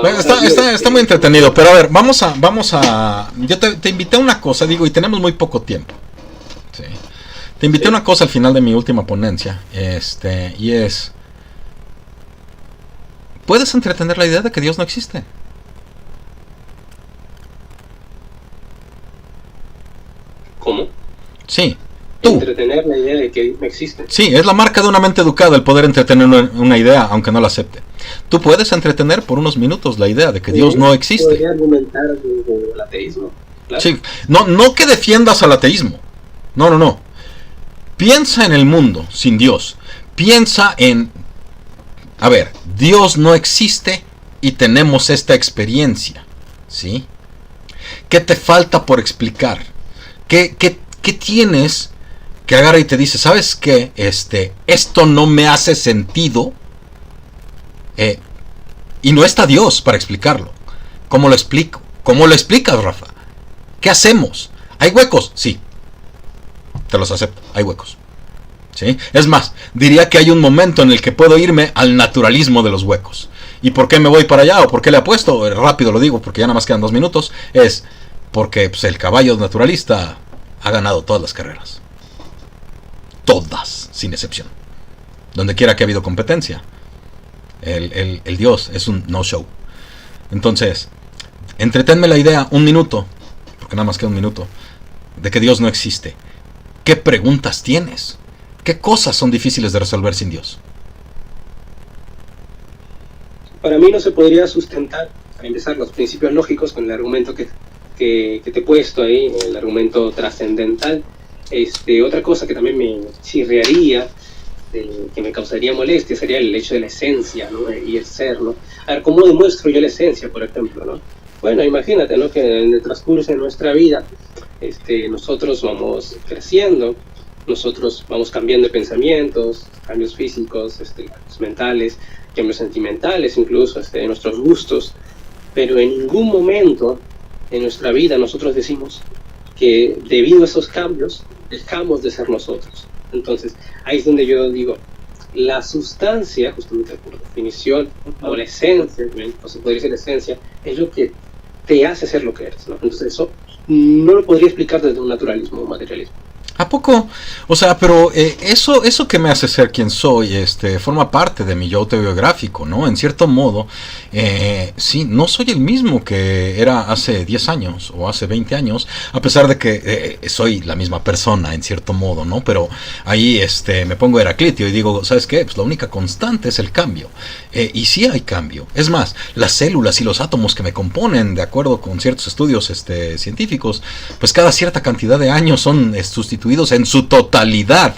[SPEAKER 1] Bueno, está muy entretenido, pero a ver, vamos a yo te invité a una cosa, digo, y tenemos muy poco tiempo. Sí. Te invité a una cosa al final de mi última ponencia, y es... ¿Puedes entretener la idea de que Dios no existe?
[SPEAKER 3] ¿Cómo?
[SPEAKER 1] Sí, tú.
[SPEAKER 3] Entretener la idea de que no existe.
[SPEAKER 1] Sí, es la marca de una mente educada el poder entretener una idea, aunque no la acepte. Tú puedes entretener por unos minutos la idea de que Dios no existe.
[SPEAKER 3] Podría argumentar el ateísmo. Claro.
[SPEAKER 1] Sí, no que defiendas al ateísmo. No. Piensa en el mundo sin Dios. Piensa en... A ver, Dios no existe y tenemos esta experiencia, ¿sí? ¿Qué te falta por explicar? ¿Qué tienes que agarra y te dice, ¿sabes qué? Esto no me hace sentido. Y no está Dios para explicarlo. ¿Cómo lo explico? ¿Cómo lo explicas, Rafa? ¿Qué hacemos? ¿Hay huecos? Sí. Te los acepto, hay huecos. ¿Sí? Es más, diría que hay un momento en el que puedo irme al naturalismo de los huecos. ¿Y por qué me voy para allá? ¿O por qué le apuesto? Rápido lo digo, porque ya nada más quedan 2 minutos. Es porque pues, el caballo naturalista ha ganado todas las carreras. Todas, sin excepción. Donde quiera que ha habido competencia. El Dios es un no-show. Entonces, entretenme la idea 1 minuto, porque nada más queda 1 minuto, de que Dios no existe. ¿Qué preguntas tienes? ¿Qué cosas son difíciles de resolver sin Dios?
[SPEAKER 3] Para mí no se podría sustentar, para empezar, los principios lógicos con el argumento que te he puesto ahí, el argumento trascendental. Otra cosa que también me chirriaría, que me causaría molestia, sería el hecho de la esencia, ¿no? Y el ser, ¿no? A ver, ¿cómo demuestro yo la esencia, por ejemplo, ¿no? Bueno, imagínate, ¿no? Que en el transcurso de nuestra vida, nosotros vamos creciendo, nosotros vamos cambiando de pensamientos, cambios físicos, cambios mentales, cambios sentimentales, incluso de nuestros gustos, pero en ningún momento en nuestra vida nosotros decimos que debido a esos cambios dejamos de ser nosotros. Entonces, ahí es donde yo digo, la sustancia, justamente por definición, o la esencia, o se podría decir la esencia, es lo que te hace ser lo que eres, ¿no? Entonces eso no lo podría explicar desde un naturalismo o materialismo.
[SPEAKER 1] ¿A poco? O sea, pero eso que me hace ser quien soy, forma parte de mi yo autobiográfico, ¿no? En cierto modo, sí, no soy el mismo que era hace 10 años o hace 20 años, a pesar de que soy la misma persona, en cierto modo, ¿no? Pero ahí me pongo Heraclitio y digo, ¿sabes qué? Pues la única constante es el cambio. Y sí hay cambio. Es más, las células y los átomos que me componen, de acuerdo con ciertos estudios científicos, pues cada cierta cantidad de años son sustituidos en su totalidad,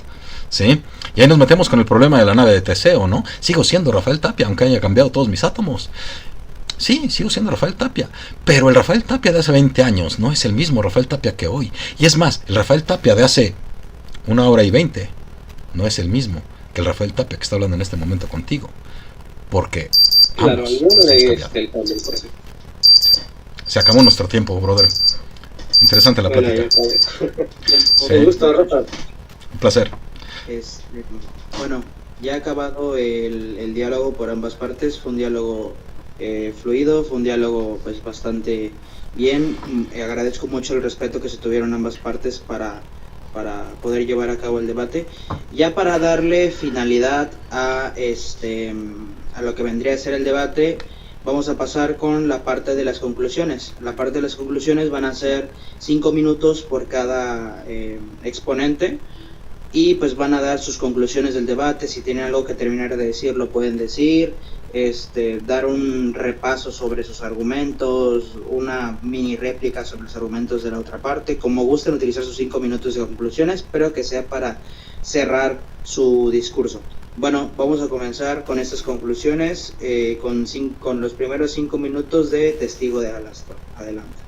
[SPEAKER 1] ¿sí? Y ahí nos metemos con el problema de la nave de Teseo, ¿no? Sigo siendo Rafael Tapia, aunque haya cambiado todos mis átomos. Sí, sigo siendo Rafael Tapia, pero el Rafael Tapia de hace 20 años no es el mismo Rafael Tapia que hoy. Y es más, el Rafael Tapia de hace 1 hora y 20 no es el mismo que el Rafael Tapia que está hablando en este momento contigo. Porque
[SPEAKER 3] claro, alguno de cambio, por ejemplo.
[SPEAKER 1] Se acabó nuestro tiempo, brother. Interesante la plática.
[SPEAKER 3] Sí. Un gusto, Rafa.
[SPEAKER 1] Un placer.
[SPEAKER 4] Bueno, ya ha acabado el diálogo por ambas partes. Fue un diálogo fluido, fue un diálogo pues bastante bien. Agradezco mucho el respeto que se tuvieron ambas partes para para poder llevar a cabo el debate. Ya para darle finalidad a lo que vendría a ser el debate, vamos a pasar con la parte de las conclusiones. La parte de las conclusiones van a ser 5 minutos por cada exponente, y pues van a dar sus conclusiones del debate. Si tienen algo que terminar de decir, lo pueden decir, dar un repaso sobre sus argumentos, una mini réplica sobre los argumentos de la otra parte, como gusten utilizar sus 5 minutos de conclusiones, pero que sea para cerrar su discurso. Bueno, vamos a comenzar con estas conclusiones, con los primeros 5 minutos de Testigo de Alastor. Adelante.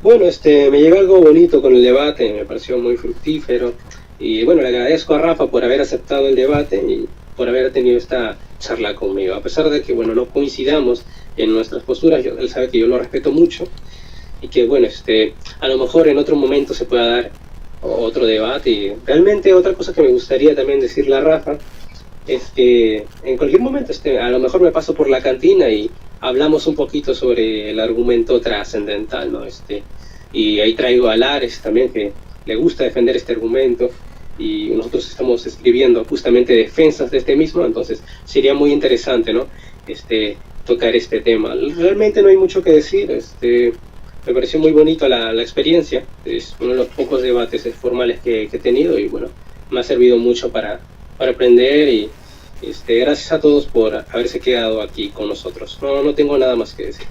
[SPEAKER 3] Bueno, me llegó algo bonito con el debate, me pareció muy fructífero, y bueno, le agradezco a Rafa por haber aceptado el debate y por haber tenido esta charla conmigo, a pesar de que, bueno, no coincidamos en nuestras posturas. Él sabe que yo lo respeto mucho, y que, bueno, a lo mejor en otro momento se pueda dar otro debate. Y realmente otra cosa que me gustaría también decirle a Rafa es que en cualquier momento a lo mejor me paso por la cantina y hablamos un poquito sobre el argumento trascendental, ¿no? Y ahí traigo a Lares también, que le gusta defender este argumento, y nosotros estamos escribiendo justamente defensas de este mismo. Entonces sería muy interesante, ¿no? Tocar este tema. Realmente no hay mucho que decir. Me pareció muy bonito la experiencia. Es uno de los pocos debates formales que he tenido, y bueno, me ha servido mucho para aprender. Y gracias a todos por haberse quedado aquí con nosotros. No tengo nada más que decir.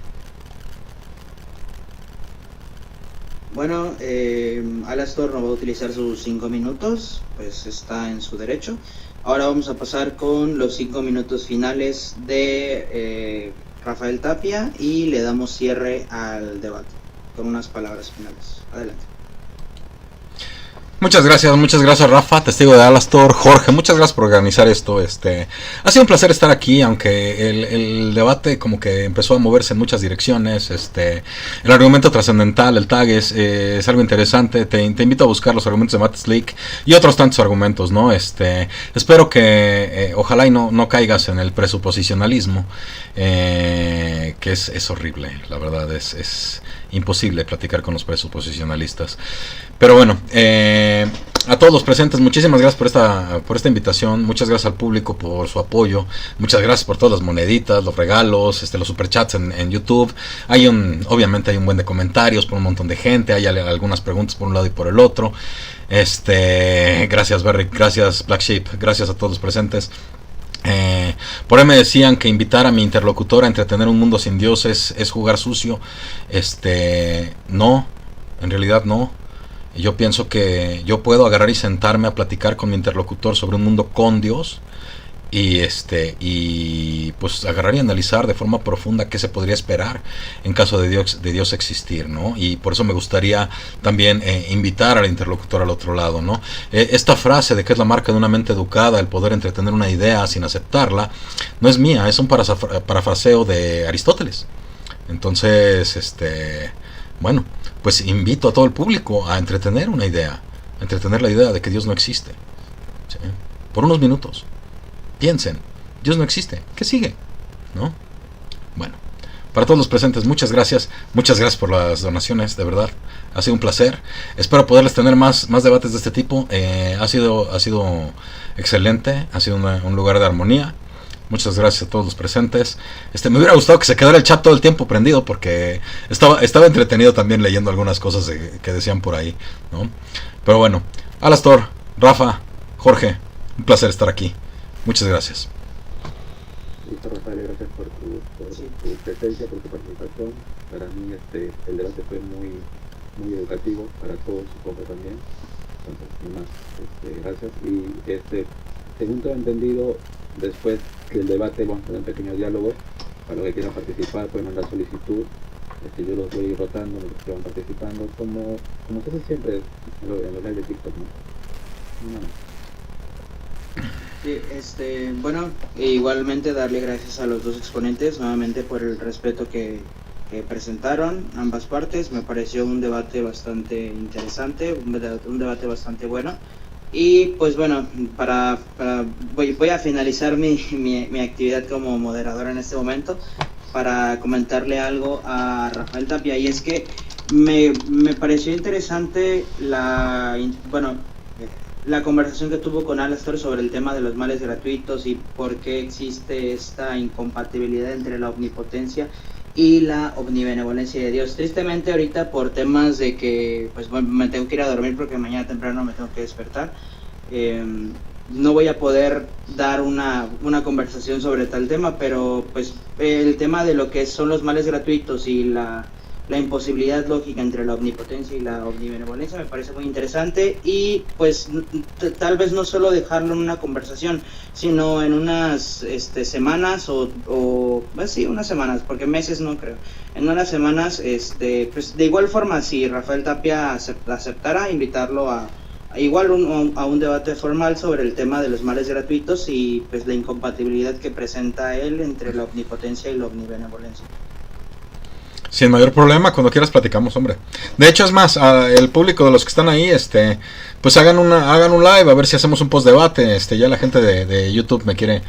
[SPEAKER 4] Bueno, Alastor no va a utilizar sus 5 minutos, pues está en su derecho. Ahora vamos a pasar con los 5 minutos finales de Rafael Tapia, y le damos cierre al debate con unas palabras finales. Adelante.
[SPEAKER 1] Muchas gracias Rafa, Testigo de Alastor, Jorge, muchas gracias por organizar esto. Ha sido un placer estar aquí, aunque el debate como que empezó a moverse en muchas direcciones. El argumento trascendental, el tag es algo interesante. Te invito a buscar los argumentos de Matt Slick y otros tantos argumentos, ¿no? Espero que ojalá y no caigas en el presuposicionalismo, que es horrible, la verdad, es imposible platicar con los presuposicionalistas. Pero bueno, a todos los presentes, muchísimas gracias por esta invitación. Muchas gracias al público por su apoyo. Muchas gracias por todas las moneditas, los regalos, los superchats en YouTube. Obviamente hay un buen de comentarios por un montón de gente. Hay algunas preguntas por un lado y por el otro. Gracias Berry, gracias Black Sheep, gracias a todos los presentes. Por ahí me decían que invitar a mi interlocutor a entretener un mundo sin Dios es jugar sucio. No, en realidad no. Yo pienso que yo puedo agarrar y sentarme a platicar con mi interlocutor sobre un mundo con Dios, y pues agarrar y analizar de forma profunda qué se podría esperar en caso de Dios existir, ¿no? Y por eso me gustaría también invitar al interlocutor al otro lado, ¿no? Esta frase de que es la marca de una mente educada el poder entretener una idea sin aceptarla, no es mía, es un parafraseo de Aristóteles. Entonces, bueno, pues invito a todo el público a entretener una idea, a entretener la idea de que Dios no existe, ¿sí? Por unos minutos. Piensen, Dios no existe, ¿qué sigue? ¿No? Bueno, para todos los presentes, muchas gracias por las donaciones, de verdad, ha sido un placer. Espero poderles tener más debates de este tipo. Ha sido excelente, ha sido un lugar de armonía. Muchas gracias a todos los presentes. Me hubiera gustado que se quedara el chat todo el tiempo prendido, porque estaba entretenido también leyendo algunas cosas que decían por ahí, ¿no? Pero bueno, Alastor, Rafa, Jorge, un placer estar aquí. Muchas gracias.
[SPEAKER 2] Listo, Rafael, gracias por tu presencia, por tu participación. Para mí el debate fue muy educativo, para todos supongo también. Entonces, sin más, gracias. Y según tengo entendido, después del debate vamos a tener un pequeño diálogo. Para los que quieran participar pueden mandar solicitud. Yo los voy rotando, los que van participando, como se hace siempre en los live de TikTok, ¿no?
[SPEAKER 4] Sí, bueno, igualmente darle gracias a los dos exponentes nuevamente por el respeto que presentaron ambas partes. Me pareció un debate bastante interesante, un debate bastante bueno. Y pues bueno, voy a finalizar mi actividad como moderador en este momento para comentarle algo a Rafael Tapia, y es que me pareció interesante la conversación que tuvo con Alastor sobre el tema de los males gratuitos y por qué existe esta incompatibilidad entre la omnipotencia y la omnibenevolencia de Dios. Tristemente ahorita por temas de que pues me tengo que ir a dormir porque mañana temprano me tengo que despertar, no voy a poder dar una conversación sobre tal tema, pero pues el tema de lo que son los males gratuitos y la imposibilidad lógica entre la omnipotencia y la omnibenevolencia me parece muy interesante, y pues tal vez no solo dejarlo en una conversación, sino en unas semanas pues sí, unas semanas, porque meses no creo, en unas semanas, pues de igual forma, si Rafael Tapia aceptara, invitarlo a un debate formal sobre el tema de los males gratuitos y pues la incompatibilidad que presenta él entre la omnipotencia y la omnibenevolencia.
[SPEAKER 1] Sin mayor problema, cuando quieras platicamos, hombre. De hecho, es más, el público de los que están ahí, pues hagan un live, a ver si hacemos un post debate. Ya la gente de YouTube me quiere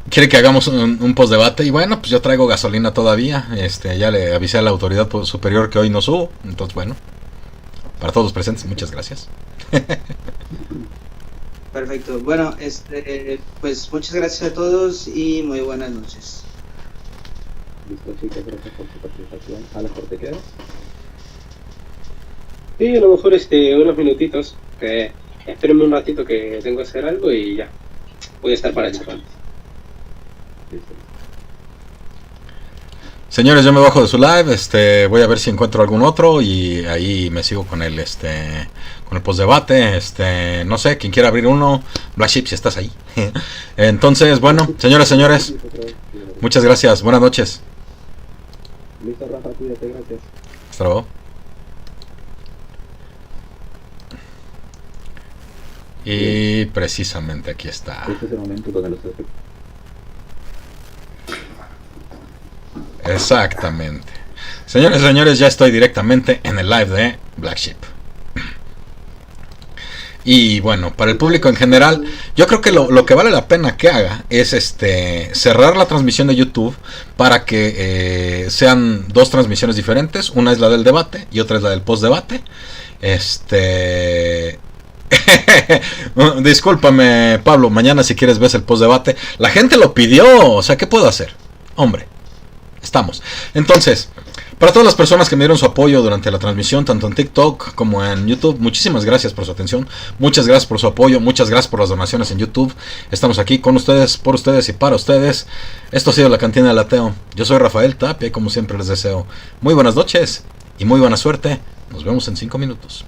[SPEAKER 1] que hagamos un post debate, y bueno, pues yo traigo gasolina todavía. Ya le avisé a la autoridad superior que hoy no subo. Entonces, bueno, para todos los presentes, muchas gracias.
[SPEAKER 4] Perfecto. Bueno, pues muchas gracias a todos y muy buenas noches.
[SPEAKER 2] Listo, chicos, gracias por su participación. Alastor, ¿te quedas?
[SPEAKER 3] Sí, a lo mejor unos minutitos. Espérenme un ratito que tengo que hacer algo y ya. Voy a estar para charlar.
[SPEAKER 2] Listo.
[SPEAKER 1] Señores, yo me bajo de su live, voy a ver si encuentro algún otro y ahí me sigo con el con el post debate, no sé, quien quiera abrir uno, Black Sheep, si estás ahí. Entonces, bueno, señores, muchas gracias, buenas noches.
[SPEAKER 2] Listo, Rafa, cuídate, gracias.
[SPEAKER 1] Hasta luego. Y precisamente aquí está.
[SPEAKER 2] Este es el momento donde los
[SPEAKER 1] Exactamente. Señores, ya estoy directamente en el live de Black Sheep. Y bueno, para el público en general, yo creo que lo que vale la pena que haga es cerrar la transmisión de YouTube para que sean dos transmisiones diferentes. Una es la del debate y otra es la del post debate. Discúlpame, Pablo, mañana si quieres ves el post debate. La gente lo pidió, o sea, ¿qué puedo hacer? Hombre, estamos. Entonces, para todas las personas que me dieron su apoyo durante la transmisión, tanto en TikTok como en YouTube, muchísimas gracias por su atención, muchas gracias por su apoyo, muchas gracias por las donaciones en YouTube. Estamos aquí con ustedes, por ustedes y para ustedes. Esto ha sido la Cantina del Ateo. Yo soy Rafael Tapia y como siempre les deseo muy buenas noches y muy buena suerte. Nos vemos en 5 minutos.